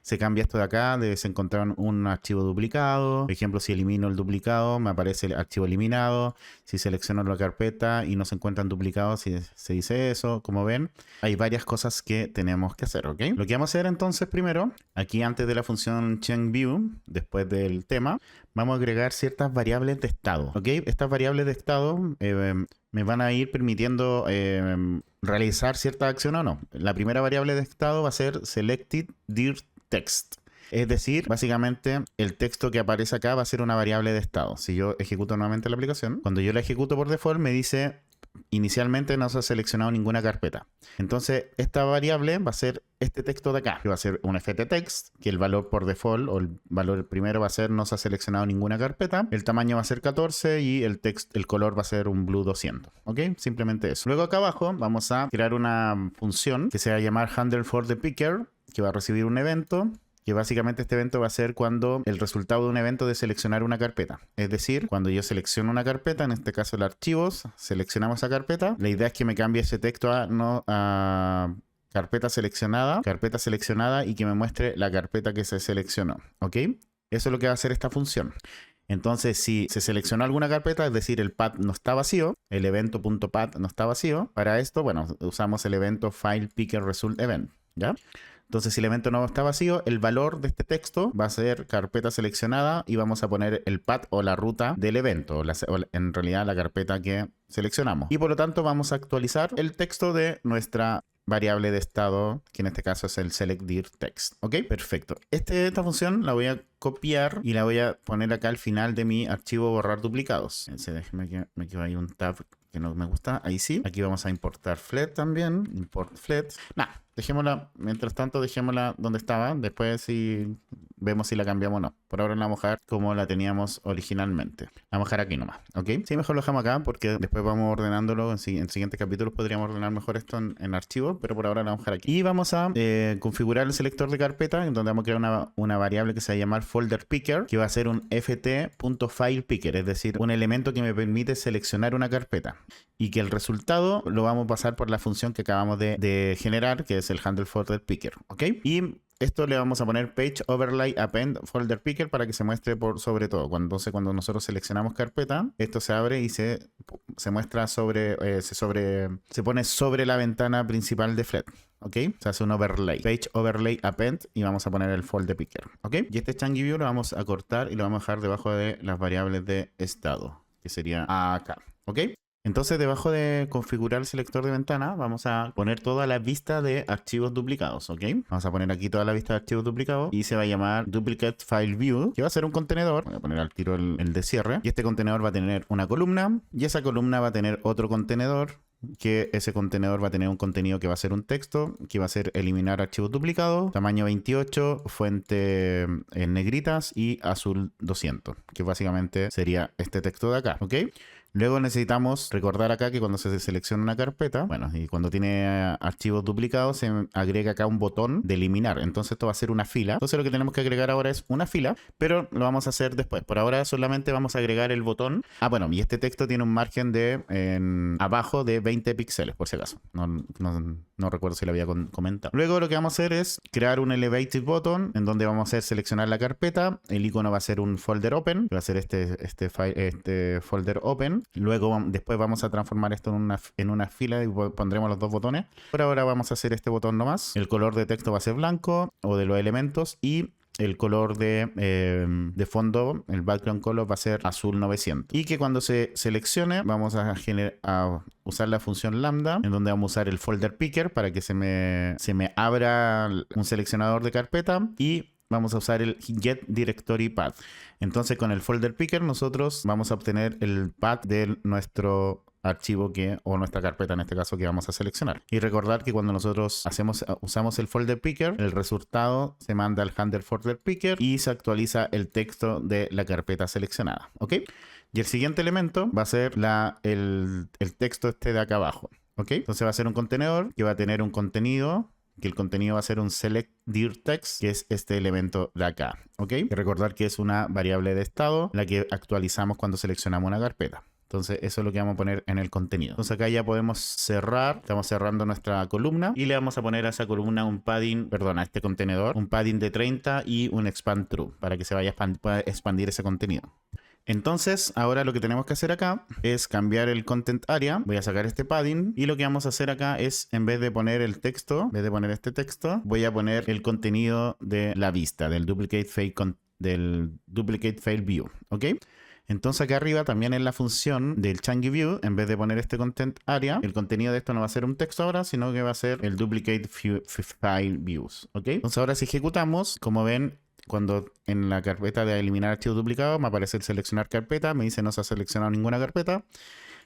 Se cambia esto de acá, debes encontrar un archivo duplicado. Por ejemplo, si elimino el duplicado, me aparece el archivo eliminado. Si selecciono la carpeta y no se encuentran duplicados, si se dice eso. Como ven, hay varias cosas que tenemos que hacer, ¿ok? Lo que vamos a hacer entonces primero, aquí antes de la función chainView, después del tema, vamos a agregar ciertas variables de estado, ¿ok? Estas variables de estado me van a ir permitiendo realizar cierta acción o no. La primera variable de estado va a ser selected dir text. Es decir, básicamente el texto que aparece acá va a ser una variable de estado. Si yo ejecuto nuevamente la aplicación, cuando yo la ejecuto por default me dice inicialmente no se ha seleccionado ninguna carpeta. Entonces esta variable va a ser este texto de acá, que va a ser un ft_text, que el valor por default o el valor primero va a ser no se ha seleccionado ninguna carpeta. El tamaño va a ser 14 y el color va a ser un blue 200. ¿Ok? Simplemente eso. Luego acá abajo vamos a crear una función que se va a llamar handle for the picker, que va a recibir un evento. Que básicamente este evento va a ser cuando el resultado de un evento de seleccionar una carpeta. Es decir, cuando yo selecciono una carpeta, en este caso el archivos, seleccionamos esa carpeta. La idea es que me cambie ese texto a carpeta seleccionada y que me muestre la carpeta que se seleccionó. ¿Ok? Eso es lo que va a hacer esta función. Entonces, si se seleccionó alguna carpeta, es decir, el path no está vacío, el evento.path no está vacío, para esto, bueno, usamos el evento file picker result event, ¿ya? Entonces, si el evento nuevo está vacío, el valor de este texto va a ser carpeta seleccionada y vamos a poner el path o la ruta del evento, o en realidad la carpeta que seleccionamos. Y por lo tanto vamos a actualizar el texto de nuestra variable de estado, que en este caso es el selectDirText. ¿Ok? Perfecto. Esta función la voy a copiar y la voy a poner acá al final de mi archivo borrar duplicados. Déjeme que me quedo ahí un tab que no me gusta. Ahí sí. Aquí vamos a importar flet también. Import flet. Nada. Dejémosla, mientras tanto, dejémosla donde estaba. Después si vemos si la cambiamos o no. Por ahora la vamos a dejar como la teníamos originalmente. La vamos a dejar aquí nomás, ¿ok? Sí, mejor lo dejamos acá porque después vamos ordenándolo. En siguientes capítulos podríamos ordenar mejor esto en archivos, pero por ahora la vamos a dejar aquí. Y vamos a configurar el selector de carpeta, en donde vamos a crear una variable que se va a llamar folder picker, que va a ser un ft.filepicker, es decir, un elemento que me permite seleccionar una carpeta. Y que el resultado lo vamos a pasar por la función que acabamos de generar, que es el handle folder picker, ¿ok? Y esto le vamos a poner page overlay append folder picker para que se muestre por sobre todo. Entonces, cuando nosotros seleccionamos carpeta, esto se abre y se muestra se pone sobre la ventana principal de Flet. ¿Ok? Se hace un overlay. Page overlay append y vamos a poner el folder picker. ¿Ok? Y este Changi View lo vamos a cortar y lo vamos a dejar debajo de las variables de estado, que sería acá. ¿Ok? Entonces, debajo de configurar el selector de ventana, vamos a poner toda la vista de archivos duplicados, ¿ok? Vamos a poner aquí toda la vista de archivos duplicados y se va a llamar Duplicate File View, que va a ser un contenedor. Voy a poner al tiro el de cierre. Y este contenedor va a tener una columna y esa columna va a tener otro contenedor, que ese contenedor va a tener un contenido que va a ser un texto, que va a ser eliminar archivos duplicados, tamaño 28, fuente en negritas y azul 200, que básicamente sería este texto de acá, ¿ok? Luego necesitamos recordar acá que cuando se selecciona una carpeta, bueno, y cuando tiene archivos duplicados, se agrega acá un botón de eliminar. Entonces esto va a ser una fila. Entonces lo que tenemos que agregar ahora es una fila, pero lo vamos a hacer después. Por ahora solamente vamos a agregar el botón. Ah, bueno, y este texto tiene un margen abajo de 20 píxeles, por si acaso. No recuerdo si lo había comentado. Luego lo que vamos a hacer es crear un elevated button en donde vamos a hacer seleccionar la carpeta. El icono va a ser un folder open, que va a ser este folder open. Luego después vamos a transformar esto en una fila y pondremos los dos botones. Por ahora vamos a hacer este botón nomás. El color de texto va a ser blanco o de los elementos y el color de fondo, el background color, va a ser azul 900. Y que cuando se seleccione vamos a usar la función lambda, en donde vamos a usar el folder picker para que se me abra un seleccionador de carpeta y vamos a usar el get directory path. Entonces con el folder picker nosotros vamos a obtener el path de nuestro archivo o nuestra carpeta en este caso que vamos a seleccionar. Y recordar que cuando nosotros usamos el folder picker, el resultado se manda al handle folder picker y se actualiza el texto de la carpeta seleccionada. ¿Ok? Y el siguiente elemento va a ser el texto de acá abajo. ¿Ok? Entonces va a ser un contenedor que va a tener un contenido, que el contenido va a ser un selectDirText, que es este elemento de acá, ¿ok? Y recordar que es una variable de estado, la que actualizamos cuando seleccionamos una carpeta. Entonces eso es lo que vamos a poner en el contenido. Entonces acá ya podemos cerrar, estamos cerrando nuestra columna y le vamos a poner a esa columna a este contenedor, un padding de 30 y un expand true, para que se pueda expandir ese contenido. Entonces, ahora lo que tenemos que hacer acá es cambiar el content area. Voy a sacar este padding y lo que vamos a hacer acá es, en vez de poner el texto, en vez de poner este texto, voy a poner el contenido de la vista, del duplicate file view, ¿ok? Entonces acá arriba también en la función del Changi View, en vez de poner este content area, el contenido de esto no va a ser un texto ahora, sino que va a ser el duplicate file views, ¿ok? Entonces ahora si ejecutamos, como ven, cuando en la carpeta de eliminar archivos duplicados me aparece el seleccionar carpeta, me dice no se ha seleccionado ninguna carpeta.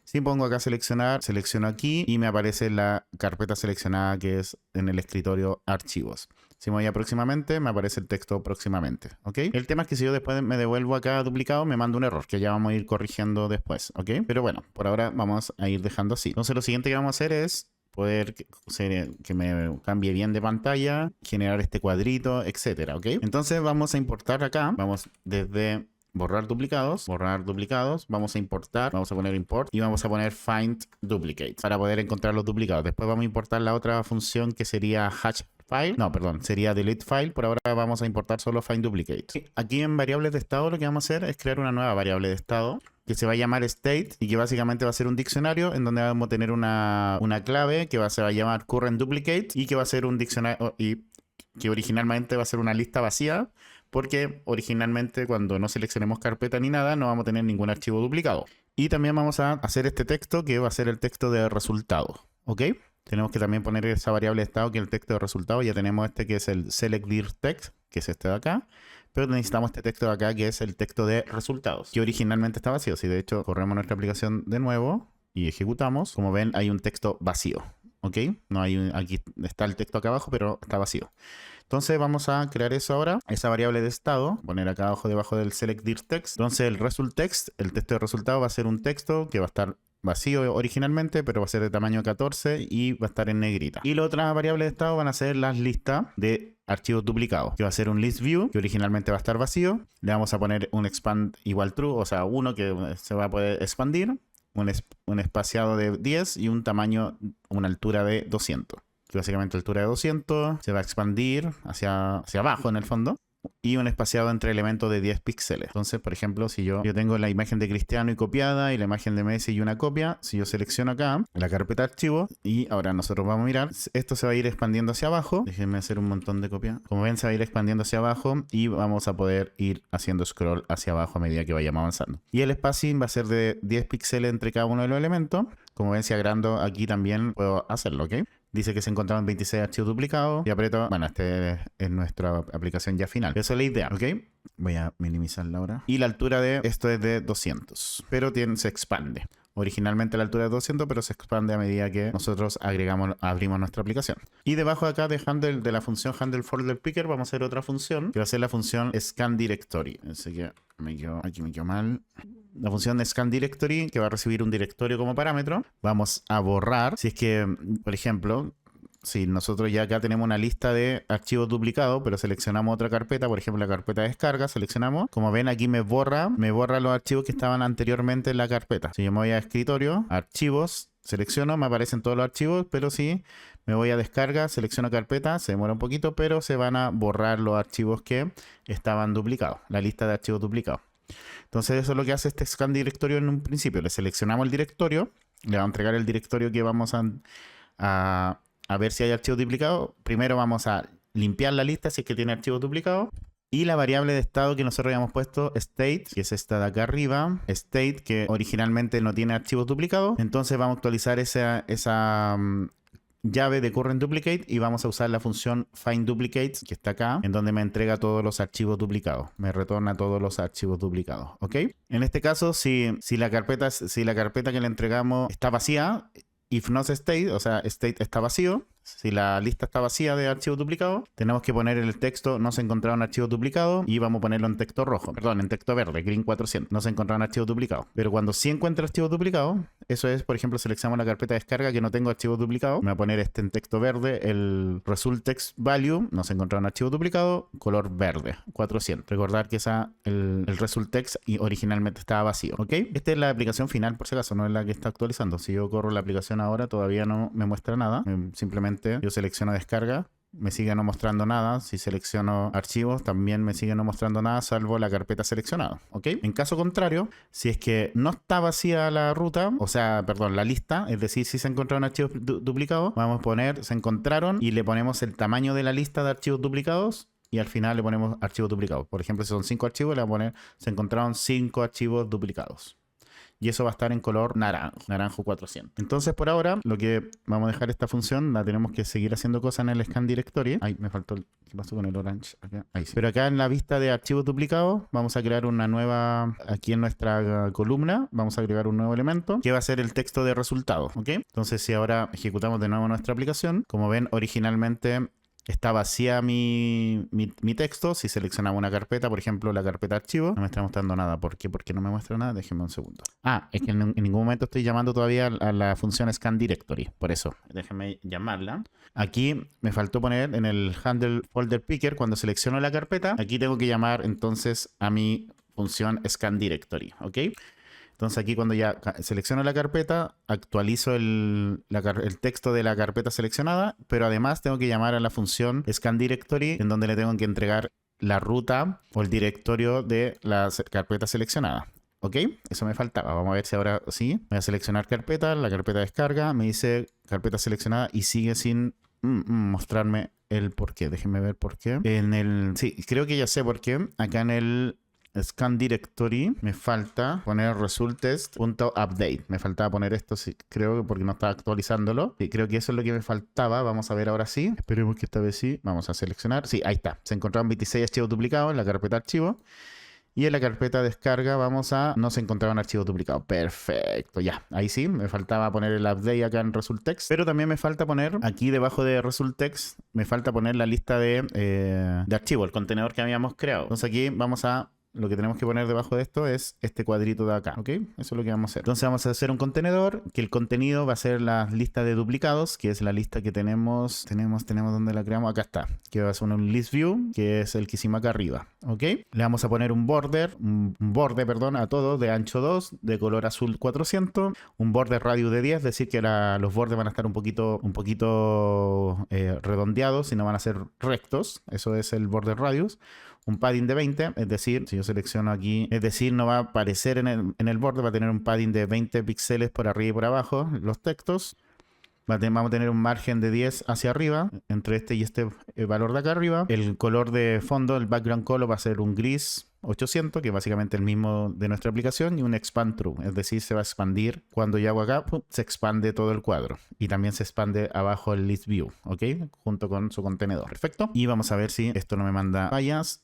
Si pongo acá seleccionar, selecciono aquí y me aparece la carpeta seleccionada que es en el escritorio archivos. Si me voy a próximamente, me aparece el texto próximamente, ¿ok? El tema es que si yo después me devuelvo acá duplicado, me manda un error que ya vamos a ir corrigiendo después, ¿ok? Pero bueno, por ahora vamos a ir dejando así. Entonces lo siguiente que vamos a hacer es poder que me cambie bien de pantalla, generar este cuadrito, etcétera, ¿ok? Entonces vamos a importar acá, vamos desde borrar duplicados, vamos a importar, vamos a poner import y vamos a poner find duplicates para poder encontrar los duplicados. Después vamos a importar la otra función que sería hash file, sería delete file. Por ahora vamos a importar solo find duplicate. Aquí en variables de estado lo que vamos a hacer es crear una nueva variable de estado que se va a llamar state y que básicamente va a ser un diccionario en donde vamos a tener una clave que se va a llamar current duplicate y que va a ser un diccionario y que originalmente va a ser una lista vacía, porque originalmente cuando no seleccionemos carpeta ni nada, no vamos a tener ningún archivo duplicado. Y también vamos a hacer este texto, que va a ser el texto de resultado, ¿ok? Tenemos que también poner esa variable de estado, que es el texto de resultado. Ya tenemos este que es el selectDirText, que es este de acá. Pero necesitamos este texto de acá, que es el texto de resultados, que originalmente está vacío. Si de hecho corremos nuestra aplicación de nuevo y ejecutamos, como ven, hay un texto vacío, ¿ok? No hay aquí está el texto acá abajo, pero está vacío. Entonces vamos a crear eso ahora, esa variable de estado, poner acá abajo debajo del selectDirText. Entonces el resultText, el texto de resultado, va a ser un texto que va a estar vacío originalmente, pero va a ser de tamaño 14 y va a estar en negrita. Y la otra variable de estado van a ser las listas de archivos duplicados, que va a ser un list view, que originalmente va a estar vacío. Le vamos a poner un expand igual true, o sea, uno que se va a poder expandir, un espaciado de 10 y un tamaño, una altura de 200. Que básicamente altura de 200 se va a expandir hacia abajo en el fondo. Y un espaciado entre elementos de 10 píxeles. Entonces, por ejemplo, si yo tengo la imagen de Cristiano y copiada y la imagen de Messi y una copia, si yo selecciono acá la carpeta archivo y ahora nosotros vamos a mirar, esto se va a ir expandiendo hacia abajo. Déjenme hacer un montón de copias. Como ven, se va a ir expandiendo hacia abajo y vamos a poder ir haciendo scroll hacia abajo a medida que vayamos avanzando. Y el spacing va a ser de 10 píxeles entre cada uno de los elementos. Como ven, si agrando aquí también puedo hacerlo, ¿ok? Dice que se encontraron 26 archivos duplicados y aprieto, bueno, este es nuestra aplicación ya final. Eso es la idea, ¿ok? Voy a minimizarla ahora. Y la altura de esto es de 200, pero se expande. Originalmente la altura es 200, pero se expande a medida que nosotros abrimos nuestra aplicación. Y debajo de acá de la función handleFolderPicker vamos a hacer otra función, que va a ser la función scanDirectory. Así que aquí me quedo mal. La función de scanDirectory, que va a recibir un directorio como parámetro. Vamos a borrar, si es que, por ejemplo, si nosotros ya acá tenemos una lista de archivos duplicados, pero seleccionamos otra carpeta, por ejemplo la carpeta de descarga, seleccionamos, como ven aquí me borra los archivos que estaban anteriormente en la carpeta. Si yo me voy a escritorio, archivos, selecciono, me aparecen todos los archivos, pero si me voy a descarga, selecciono carpeta, se demora un poquito, pero se van a borrar los archivos que estaban duplicados, la lista de archivos duplicados. Entonces eso es lo que hace este scan directorio en un principio. Le seleccionamos el directorio, le va a entregar el directorio que vamos a ver si hay archivos duplicados. Primero vamos a limpiar la lista si es que tiene archivos duplicados. Y la variable de estado que nosotros habíamos puesto, state, que es esta de acá arriba, state, que originalmente no tiene archivos duplicados. Entonces vamos a actualizar esa llave de current duplicate y vamos a usar la función find duplicates, que está acá, en donde me entrega todos los archivos duplicados, me retorna todos los archivos duplicados, ¿ok? En este caso, si la carpeta que le entregamos está vacía, if not state, o sea, state está vacío, si la lista está vacía de archivos duplicados, tenemos que poner en el texto no se encontraron archivos duplicados y vamos a ponerlo en texto rojo, perdón, en texto verde, green 400, no se encontraron archivos duplicados. Pero cuando sí encuentra archivos duplicados, eso es, por ejemplo, seleccionamos la carpeta de descarga que no tengo archivos duplicados, me va a poner en texto verde el result text value, no se encontraron archivos duplicados, color verde, 400. Recordar que el result text originalmente estaba vacío, ¿ok? Esta es la aplicación final, por si acaso, no es la que está actualizando. Si yo corro la aplicación ahora, todavía no me muestra nada, simplemente yo selecciono descarga, me sigue no mostrando nada. Si selecciono archivos, también me sigue no mostrando nada, salvo la carpeta seleccionada, ¿ok? En caso contrario, si es que no está vacía la ruta, o sea, perdón, la lista, es decir, si se encontraron archivos duplicados, vamos a poner, se encontraron, y le ponemos el tamaño de la lista de archivos duplicados, y al final le ponemos archivos duplicados. Por ejemplo, si son 5 archivos, le vamos a poner, se encontraron 5 archivos duplicados. Y eso va a estar en color naranjo 400. Entonces, por ahora, lo que vamos a dejar esta función, la tenemos que seguir haciendo cosas en el scan directory. Ay, me faltó ¿qué pasó con el orange? Acá. Ahí sí. Pero acá en la vista de archivos duplicados, vamos a crear una nueva, aquí en nuestra columna, vamos a agregar un nuevo elemento, que va a ser el texto de resultado, ¿ok? Entonces, si ahora ejecutamos de nuevo nuestra aplicación, como ven, originalmente está vacía mi texto. Si seleccionamos una carpeta, por ejemplo, la carpeta archivo, no me está mostrando nada. ¿Por qué? ¿Por qué no me muestra nada? Déjenme un segundo. Ah, es que en ningún momento estoy llamando todavía a la función scanDirectory. Por eso, déjenme llamarla. Aquí me faltó poner en el handleFolderPicker, cuando selecciono la carpeta, aquí tengo que llamar entonces a mi función scanDirectory, ¿ok? Entonces aquí cuando ya selecciono la carpeta, actualizo el texto de la carpeta seleccionada, pero además tengo que llamar a la función scanDirectory, en donde le tengo que entregar la ruta o el directorio de la carpeta seleccionada. ¿Ok? Eso me faltaba. Vamos a ver si ahora sí. Voy a seleccionar carpeta, la carpeta descarga, me dice carpeta seleccionada y sigue sin mostrarme el por qué. Déjenme ver por qué. Sí, creo que ya sé por qué. Acá en el scan directory me falta poner results.update. Me faltaba poner esto, sí, creo, porque no estaba actualizándolo. Sí, creo que eso es lo que me faltaba. Vamos a ver ahora sí. Esperemos que esta vez sí. Vamos a seleccionar. Sí, ahí está. Se encontraron 26 archivos duplicados en la carpeta archivo. Y en la carpeta descarga no se encontraban archivos duplicados. Perfecto, ya. Ahí sí, me faltaba poner el update acá en resulttext. Pero también me falta poner, aquí debajo de resulttext, me falta poner la lista de archivos, el contenedor que habíamos creado. Entonces aquí lo que tenemos que poner debajo de esto es este cuadrito de acá, ¿ok? Eso es lo que vamos a hacer. Entonces vamos a hacer un contenedor, que el contenido va a ser la lista de duplicados, que es la lista que tenemos ¿dónde la creamos? Acá está, que va a ser un list view, que es el que hicimos acá arriba, ¿ok? Le vamos a poner un borde, a todo de ancho 2, de color azul 400, un border radius de 10, es decir, que los bordes van a estar un poquito redondeados y no van a ser rectos, eso es el border radius. Un padding de 20, es decir, si yo selecciono aquí, es decir, no va a aparecer en el borde, va a tener un padding de 20 píxeles por arriba y por abajo, los textos. Vamos a tener un margen de 10 hacia arriba, entre este y este valor de acá arriba. El color de fondo, el background color, va a ser un gris 800, que es básicamente el mismo de nuestra aplicación, y un expand true, es decir, se va a expandir. Cuando yo hago acá, se expande todo el cuadro. Y también se expande abajo el list view, ¿ok? Junto con su contenedor. Perfecto. Y vamos a ver si esto no me manda fallas.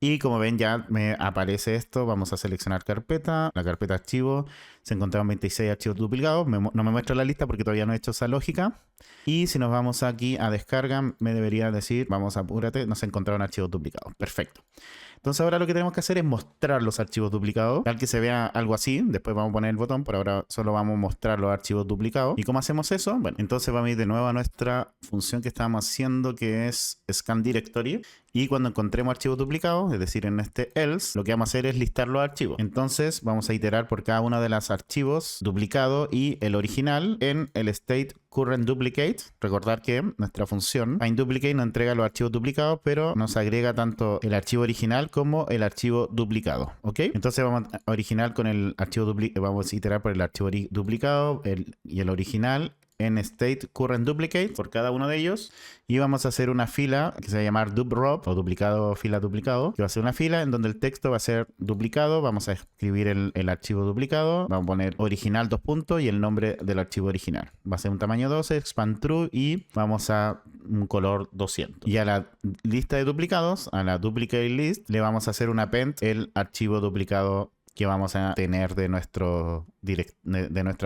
Y como ven ya me aparece esto, vamos a seleccionar carpeta, la carpeta archivo, se encontraron 26 archivos duplicados, no me muestra la lista porque todavía no he hecho esa lógica. Y si nos vamos aquí a descarga, me debería decir, vamos, apúrate, no se encontraron archivos duplicados. Perfecto. Entonces ahora lo que tenemos que hacer es mostrar los archivos duplicados, tal que se vea algo así. Después vamos a poner el botón, por ahora solo vamos a mostrar los archivos duplicados. ¿Y cómo hacemos eso? Bueno, entonces vamos a ir de nuevo a nuestra función que estábamos haciendo, que es scan directory. Y cuando encontremos archivos duplicados, es decir, en este else, lo que vamos a hacer es listar los archivos. Entonces vamos a iterar por cada uno de los archivos duplicados y el original en el state current duplicate. Recordar que nuestra función findDuplicate nos entrega los archivos duplicados, pero nos agrega tanto el archivo original como el archivo duplicado, ¿ok? Entonces vamos a original con el archivo duplicado, vamos a iterar por el archivo duplicado y el original en state current duplicate por cada uno de ellos, y vamos a hacer una fila que se va a llamar duprow o duplicado fila duplicado, que va a ser una fila en donde el texto va a ser duplicado. Vamos a escribir el archivo duplicado, vamos a poner original 2 puntos y el nombre del archivo original va a ser un tamaño 12, expand true, y vamos a un color 200. Y a la lista de duplicados, a la duplicate list, le vamos a hacer un append el archivo duplicado que vamos a tener de nuestra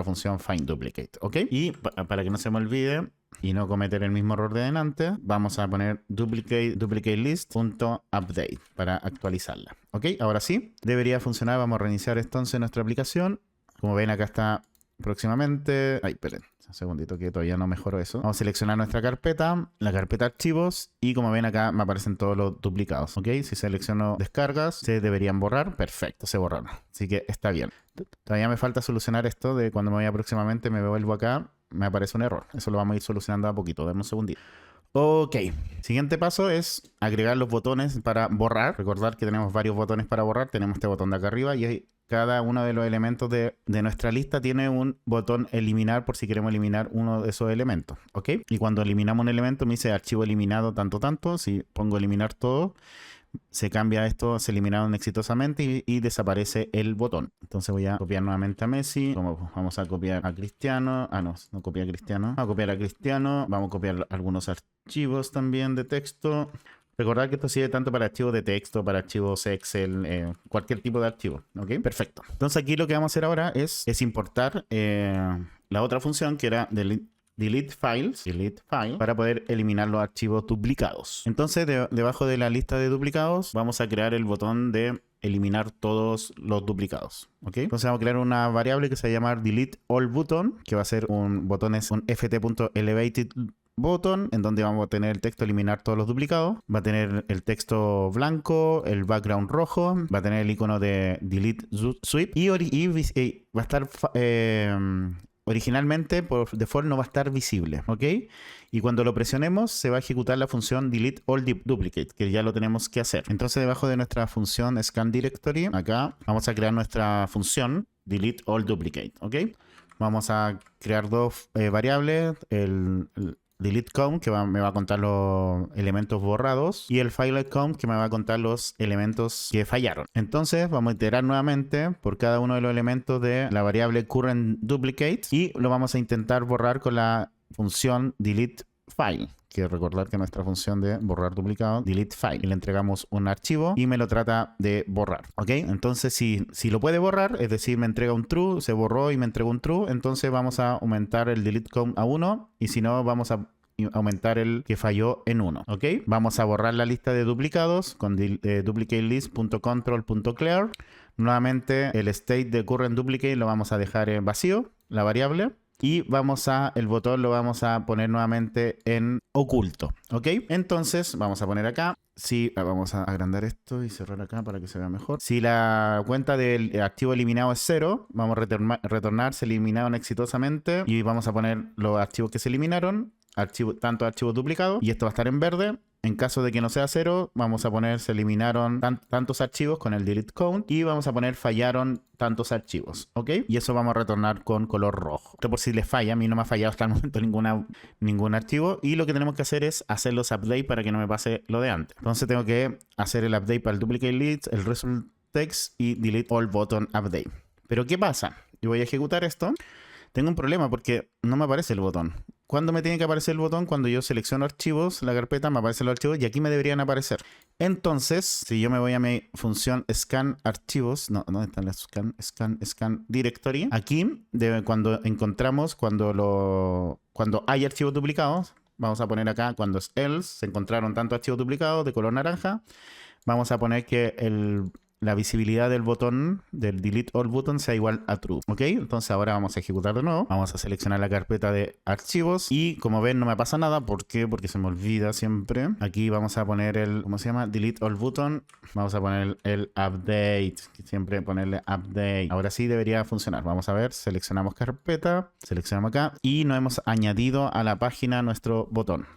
función findDuplicate, ¿ok? Y para que no se me olvide y no cometer el mismo error de delante, vamos a poner duplicate list.update para actualizarla, ¿ok? Ahora sí, debería funcionar. Vamos a reiniciar entonces nuestra aplicación. Como ven, acá está próximamente. Ay, esperen. Un segundito que todavía no mejoró eso. Vamos a seleccionar nuestra carpeta, la carpeta archivos, y como ven acá me aparecen todos los duplicados, ¿ok? Si selecciono descargas, se deberían borrar. Perfecto, se borraron. Así que está bien. Todavía me falta solucionar esto de cuando me voy próximamente, me vuelvo acá, me aparece un error. Eso lo vamos a ir solucionando a poquito. Dame un segundito. Ok, siguiente paso es agregar los botones para borrar. Recordar que tenemos varios botones para borrar. Tenemos este botón de acá arriba y cada uno de los elementos de nuestra lista tiene un botón eliminar por si queremos eliminar uno de esos elementos, ¿ok? Y cuando eliminamos un elemento me dice archivo eliminado tanto. Si pongo eliminar todo, se cambia esto, se eliminaron exitosamente y desaparece el botón. Entonces voy a copiar nuevamente a Messi. Vamos a copiar a Cristiano. No copiar a Cristiano. Vamos a copiar a Cristiano. Vamos a copiar algunos archivos también de texto. Recordar que esto sirve tanto para archivos de texto, para archivos Excel, cualquier tipo de archivo, ¿ok? Perfecto. Entonces aquí lo que vamos a hacer ahora es importar la otra función que era delete file, para poder eliminar los archivos duplicados. Entonces debajo de la lista de duplicados vamos a crear el botón de eliminar todos los duplicados, ¿ok? Entonces vamos a crear una variable que se va a llamar delete all button, que va a ser un ft.elevated button, en donde vamos a tener el texto eliminar todos los duplicados. Va a tener el texto blanco, el background rojo, va a tener el icono de delete sweep y va a estar originalmente por default no va a estar visible, ¿ok? Y cuando lo presionemos se va a ejecutar la función delete all duplicate, que ya lo tenemos que hacer. Entonces debajo de nuestra función scan directory, acá vamos a crear nuestra función delete all duplicate, ¿ok? Vamos a crear dos variables, delete count, que me va a contar los elementos borrados, y el file count, que me va a contar los elementos que fallaron. Entonces vamos a iterar nuevamente por cada uno de los elementos de la variable current duplicate y lo vamos a intentar borrar con la función delete file. Quiero recordar que nuestra función de borrar duplicado, delete file, y le entregamos un archivo y me lo trata de borrar, ¿ok? Entonces si lo puede borrar, es decir, me entrega un true, se borró y me entregó un true, entonces vamos a aumentar el delete count a 1, y si no, vamos a aumentar el que falló en 1, ¿ok? Vamos a borrar la lista de duplicados con duplicatelist.control.clear. Nuevamente el state de current duplicate lo vamos a dejar en vacío, la variable. Y el botón lo vamos a poner nuevamente en oculto, ¿ok? Entonces vamos a poner acá, vamos a agrandar esto y cerrar acá para que se vea mejor. Si la cuenta del archivo eliminado es 0, vamos a retornar, se eliminaron exitosamente, y vamos a poner los archivos que se eliminaron, tantos archivos duplicados, y esto va a estar en verde. En caso de que no sea 0, vamos a poner se eliminaron tantos archivos con el delete count, y vamos a poner fallaron tantos archivos, ¿ok? Y eso vamos a retornar con color rojo. Esto por si les falla, a mí no me ha fallado hasta el momento ningún archivo, y lo que tenemos que hacer es hacer los updates para que no me pase lo de antes. Entonces tengo que hacer el update para el duplicate list, el result text y delete all button update. Pero ¿qué pasa? Yo voy a ejecutar esto. Tengo un problema porque no me aparece el botón. ¿Cuándo me tiene que aparecer el botón? Cuando yo selecciono archivos, la carpeta, me aparecen los archivos y aquí me deberían aparecer. Entonces, si yo me voy a mi función scan archivos, ¿dónde están las scan directory? Aquí, cuando hay archivos duplicados, vamos a poner acá, cuando es else, se encontraron tantos archivos duplicados de color naranja, vamos a poner que la visibilidad del botón, del delete all button, sea igual a true, ¿ok? Entonces ahora vamos a ejecutar de nuevo. Vamos a seleccionar la carpeta de archivos y como ven no me pasa nada. ¿Por qué? Porque se me olvida siempre. Aquí vamos a poner ¿cómo se llama? Delete all button. Vamos a poner el update. Siempre ponerle update. Ahora sí debería funcionar. Vamos a ver. Seleccionamos carpeta. Seleccionamos acá. Y no hemos añadido a la página nuestro botón.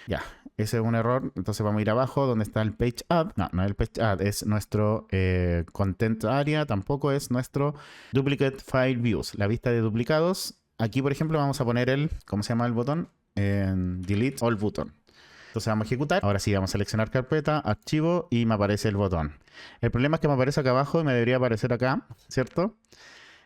Ya, ese es un error. Entonces vamos a ir abajo donde está el page add. No es el page add, es nuestro content area. Tampoco es nuestro duplicate file views, la vista de duplicados. Aquí, por ejemplo, vamos a poner ¿cómo se llama el botón? Delete all button. Entonces vamos a ejecutar. Ahora sí, vamos a seleccionar carpeta, archivo y me aparece el botón. El problema es que me aparece acá abajo y me debería aparecer acá, ¿cierto?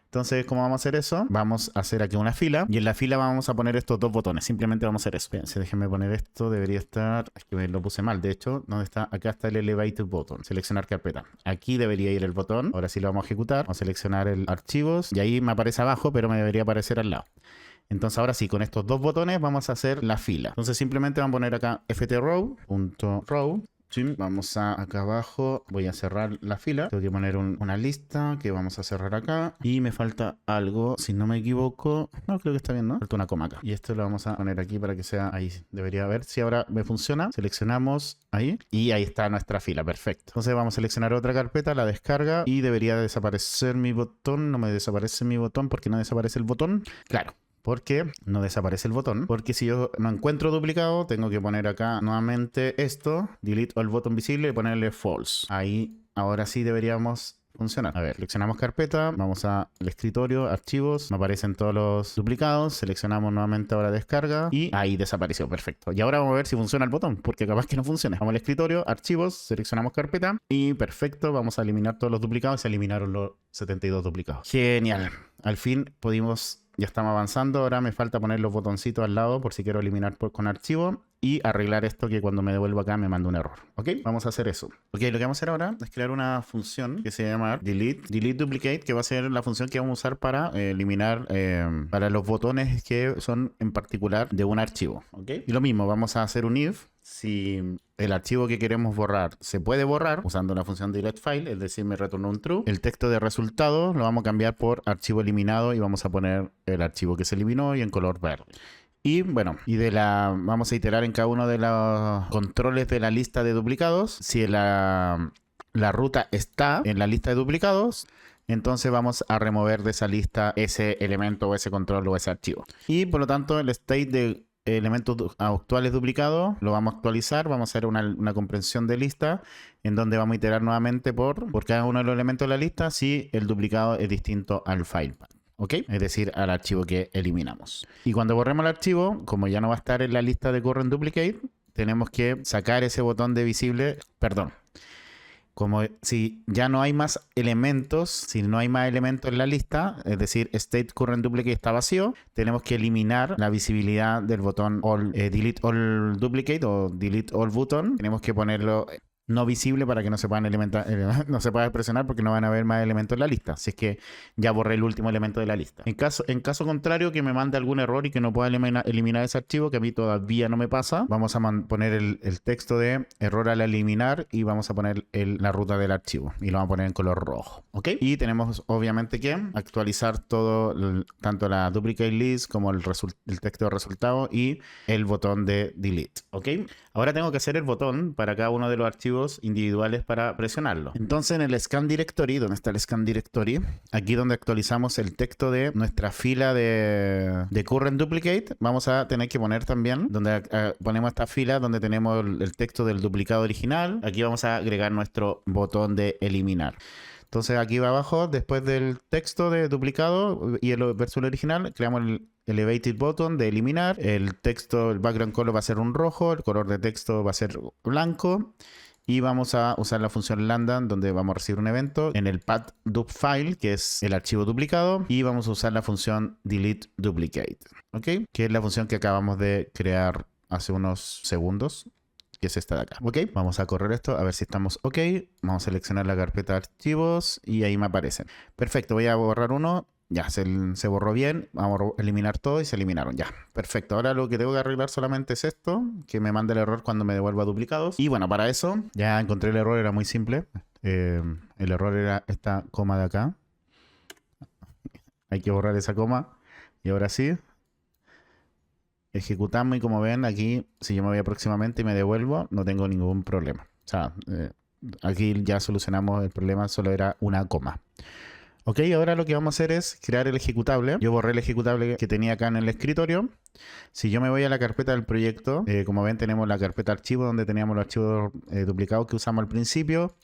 Entonces, ¿cómo vamos a hacer eso? Vamos a hacer aquí una fila y en la fila vamos a poner estos dos botones. Simplemente vamos a hacer eso. Fíjense, déjenme poner esto. Debería estar... Es que me lo puse mal. De hecho, ¿dónde está? Acá está el elevated button. Seleccionar carpeta. Aquí debería ir el botón. Ahora sí lo vamos a ejecutar. Vamos a seleccionar el archivos y ahí me aparece abajo, pero me debería aparecer al lado. Entonces ahora sí, con estos dos botones vamos a hacer la fila. Entonces simplemente vamos a poner acá ft_row. Sí, vamos acá abajo, voy a cerrar la fila. Tengo que poner una lista que vamos a cerrar acá. Y me falta algo, si no me equivoco. No, creo que está bien, ¿no? Falta una coma acá. Y esto lo vamos a poner aquí para que sea ahí. Debería ver si ahora me funciona. Seleccionamos ahí. Y ahí está nuestra fila, perfecto. Entonces vamos a seleccionar otra carpeta, la descarga. Y debería desaparecer mi botón. No me desaparece mi botón porque no desaparece el botón. Claro. ¿Por qué no desaparece el botón? Porque si yo no encuentro duplicado, tengo que poner acá nuevamente esto, delete all button visible y ponerle false. Ahí, ahora sí deberíamos funcionar. A ver, seleccionamos carpeta, vamos al escritorio, archivos, me aparecen todos los duplicados, seleccionamos nuevamente ahora descarga y ahí desapareció, perfecto. Y ahora vamos a ver si funciona el botón, porque capaz que no funciona. Vamos al escritorio, archivos, seleccionamos carpeta y perfecto, vamos a eliminar todos los duplicados. Se eliminaron los 72 duplicados. Genial. Al fin pudimos... Ya estamos avanzando, ahora me falta poner los botoncitos al lado por si quiero eliminar con archivo y arreglar esto que cuando me devuelvo acá me manda un error. ¿Ok? Vamos a hacer eso. Ok, lo que vamos a hacer ahora es crear una función que se llama delete duplicate, que va a ser la función que vamos a usar para eliminar para los botones que son en particular de un archivo. ¿Ok? Y lo mismo, vamos a hacer un if. Si el archivo que queremos borrar se puede borrar usando la función delete file, es decir, me retornó un true. El texto de resultado lo vamos a cambiar por archivo eliminado y vamos a poner el archivo que se eliminó y en color verde. Y bueno, vamos a iterar en cada uno de los controles de la lista de duplicados. Si la ruta está en la lista de duplicados, entonces vamos a remover de esa lista ese elemento o ese control o ese archivo. Y por lo tanto el state de elementos actuales duplicados lo vamos a actualizar, vamos a hacer una comprensión de lista en donde vamos a iterar nuevamente por cada uno de los elementos de la lista si el duplicado es distinto al file path. ¿ok? Es decir, al archivo que eliminamos. Y cuando borremos el archivo, como ya no va a estar en la lista de Current Duplicate, tenemos que sacar ese botón de visible, perdón. Como si ya no hay más elementos, si no hay más elementos en la lista, es decir, State Current Duplicate está vacío, tenemos que eliminar la visibilidad del botón Delete All Duplicate o Delete All Button. Tenemos que ponerlo no visible para que no se puedan no se pueda presionar porque no van a haber más elementos en la lista. Así es que ya borré el último elemento de la lista. En caso contrario, que me mande algún error y que no pueda eliminar ese archivo, que a mí todavía no me pasa, vamos a poner el texto de error al eliminar y vamos a poner la ruta del archivo y lo vamos a poner en color rojo. ¿Ok? Y tenemos obviamente que actualizar todo, tanto la duplicate list como el texto de resultado y el botón de delete. ¿Ok? Ahora tengo que hacer el botón para cada uno de los archivos individuales para presionarlo. Entonces en el scan directory, ¿dónde está el scan directory? Aquí donde actualizamos el texto de nuestra fila de current duplicate, vamos a tener que poner también, donde ponemos esta fila donde tenemos el texto del duplicado original. Aquí vamos a agregar nuestro botón de eliminar. Entonces aquí va abajo, después del texto de duplicado y el verso original, creamos el elevated button de eliminar. El texto, el background color va a ser un rojo, el color de texto va a ser blanco. Y vamos a usar la función lambda, donde vamos a recibir un evento en el path dup file, que es el archivo duplicado. Y vamos a usar la función delete duplicate, ¿ok? Que es la función que acabamos de crear hace unos segundos, que es esta de acá, ¿ok? Vamos a correr esto, a ver si estamos ok. Vamos a seleccionar la carpeta de archivos y ahí me aparecen. Perfecto, voy a borrar uno. Ya, se borró bien. Vamos a eliminar todo y se eliminaron. Ya, perfecto. Ahora lo que tengo que arreglar solamente es esto, que me manda el error cuando me devuelva duplicados. Y bueno, para eso ya encontré el error, era muy simple. El error era esta coma de acá. Hay que borrar esa coma. Y ahora sí. Ejecutamos y como ven aquí, si yo me voy aproximadamente y me devuelvo, no tengo ningún problema. O sea, aquí ya solucionamos el problema, solo era una coma. Ok, ahora lo que vamos a hacer es crear el ejecutable. Yo borré el ejecutable que tenía acá en el escritorio. Si yo me voy a la carpeta del proyecto, como ven tenemos la carpeta archivo donde teníamos los archivos duplicados que usamos al principio,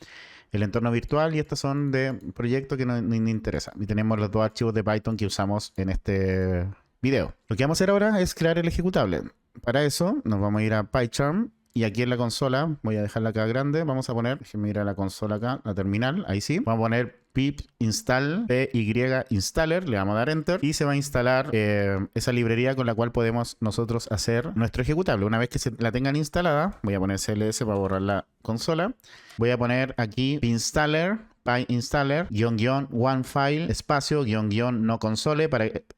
el entorno virtual, y estos son de proyecto que no me interesa. Y tenemos los dos archivos de Python que usamos en este video. Lo que vamos a hacer ahora es crear el ejecutable. Para eso nos vamos a ir a PyCharm. Y aquí en la consola, voy a dejarla acá grande, vamos a poner, déjenme ir a la consola acá, la terminal, ahí sí. Vamos a poner pip install py installer, le vamos a dar enter y se va a instalar esa librería con la cual podemos nosotros hacer nuestro ejecutable. Una vez que la tengan instalada, voy a poner cls para borrar la consola. Voy a poner aquí PyInstaller, --one file, espacio, no console.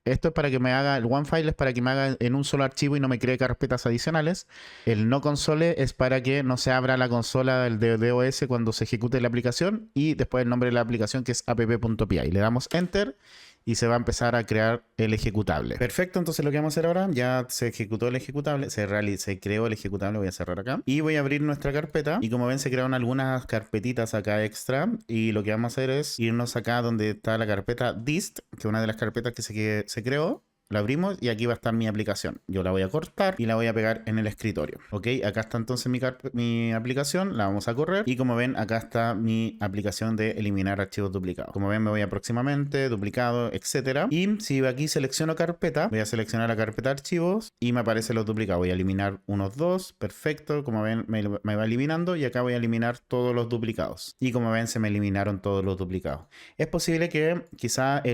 Esto es para que me haga, el one file es para que me haga en un solo archivo y no me cree carpetas adicionales. El no console es para que no se abra la consola del DOS cuando se ejecute la aplicación. Y después el nombre de la aplicación, que es app.py. Le damos enter y se va a empezar a crear el ejecutable. Perfecto, entonces lo que vamos a hacer ahora, ya se ejecutó el ejecutable, se creó el ejecutable, voy a cerrar acá. Y voy a abrir nuestra carpeta y como ven se crearon algunas carpetitas acá extra. Y lo que vamos a hacer es irnos acá donde está la carpeta dist, que es una de las carpetas que se creó. La abrimos y aquí va a estar mi aplicación. Yo la voy a cortar y la voy a pegar en el escritorio. Ok, acá está entonces mi aplicación. La vamos a correr. Y como ven, acá está mi aplicación de eliminar archivos duplicados. Como ven, me voy a próximamente, duplicado, etcétera. Y si aquí selecciono carpeta, voy a seleccionar la carpeta de archivos y me aparecen los duplicados. Voy a eliminar unos dos. Perfecto. Como ven, me va eliminando y acá voy a eliminar todos los duplicados. Y como ven, se me eliminaron todos los duplicados. Es posible que quizá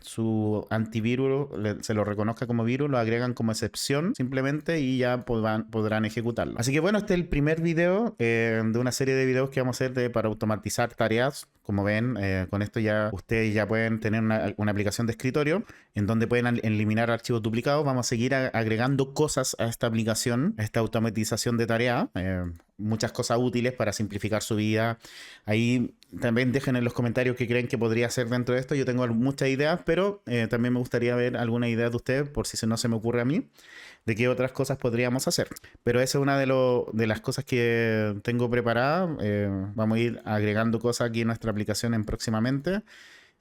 su antivirus se lo reconozca como virus, lo agregan como excepción simplemente y ya podrán ejecutarlo. Así que bueno, este es el primer video de una serie de videos que vamos a hacer para automatizar tareas. Como ven, con esto ya ustedes ya pueden tener una aplicación de escritorio en donde pueden eliminar archivos duplicados. Vamos a seguir agregando cosas a esta aplicación, a esta automatización de tarea. Muchas cosas útiles para simplificar su vida. Ahí también dejen en los comentarios qué creen que podría ser dentro de esto. Yo tengo muchas ideas, pero también me gustaría ver alguna idea de ustedes, por si no se me ocurre a mí, de qué otras cosas podríamos hacer. Pero esa es una de las cosas que tengo preparada. Vamos a ir agregando cosas aquí en nuestra aplicación próximamente.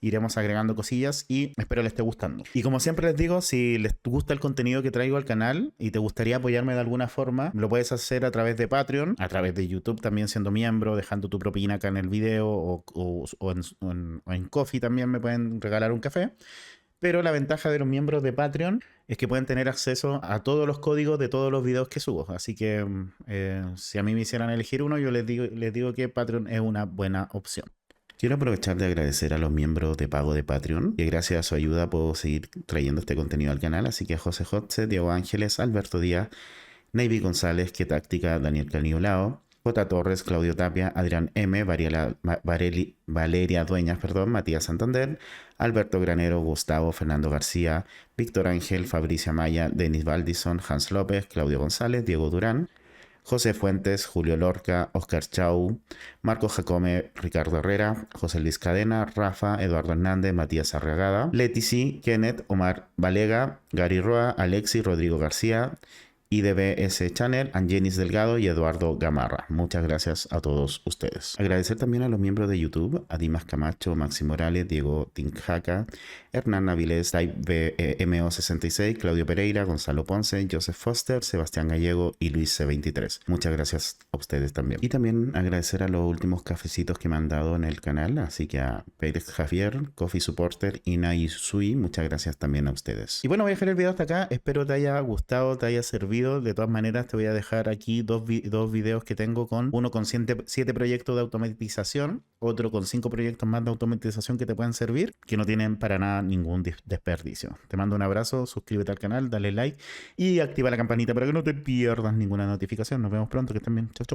Iremos agregando cosillas y espero les esté gustando. Y como siempre les digo, si les gusta el contenido que traigo al canal y te gustaría apoyarme de alguna forma, lo puedes hacer a través de Patreon, a través de YouTube también siendo miembro, dejando tu propina acá en el video o en Ko-fi también me pueden regalar un café. Pero la ventaja de los miembros de Patreon es que pueden tener acceso a todos los códigos de todos los videos que subo. Así que si a mí me hicieran elegir uno, yo les digo que Patreon es una buena opción. Quiero aprovechar de agradecer a los miembros de pago de Patreon, que gracias a su ayuda puedo seguir trayendo este contenido al canal. Así que José Jotze, Diego Ángeles, Alberto Díaz, Navy González, Qué Táctica, Daniel Caniolao, J. Torres, Claudio Tapia, Adrián M., Valeria Dueñas, Matías Santander, Alberto Granero, Gustavo, Fernando García, Víctor Ángel, Fabricia Maya, Denis Valdison, Hans López, Claudio González, Diego Durán, José Fuentes, Julio Lorca, Oscar Chau, Marco Jacome, Ricardo Herrera, José Luis Cadena, Rafa, Eduardo Hernández, Matías Arriagada, Letici, Kenneth, Omar Valega, Gary Roa, Alexi, Rodrigo García, IDBS Channel, Angenis Delgado y Eduardo Gamarra. Muchas gracias a todos ustedes. Agradecer también a los miembros de YouTube, a Dimas Camacho, Maxi Morales, Diego Tinjaca, Hernán Navilés, MO66, Claudio Pereira, Gonzalo Ponce, Joseph Foster, Sebastián Gallego y Luis C23. Muchas gracias a ustedes también. Y también agradecer a los últimos cafecitos que me han dado en el canal, así que a Pérez Javier, Coffee Supporter y Naisui, muchas gracias también a ustedes. Y bueno, voy a dejar el video hasta acá. Espero te haya gustado, te haya servido. De todas maneras, te voy a dejar aquí dos videos que tengo uno con 7 proyectos de automatización, otro con 5 proyectos más de automatización que te pueden servir, que no tienen para nada ningún desperdicio. Te mando un abrazo, suscríbete al canal, dale like y activa la campanita para que no te pierdas ninguna notificación. Nos vemos pronto, que estén bien. Chau, chau.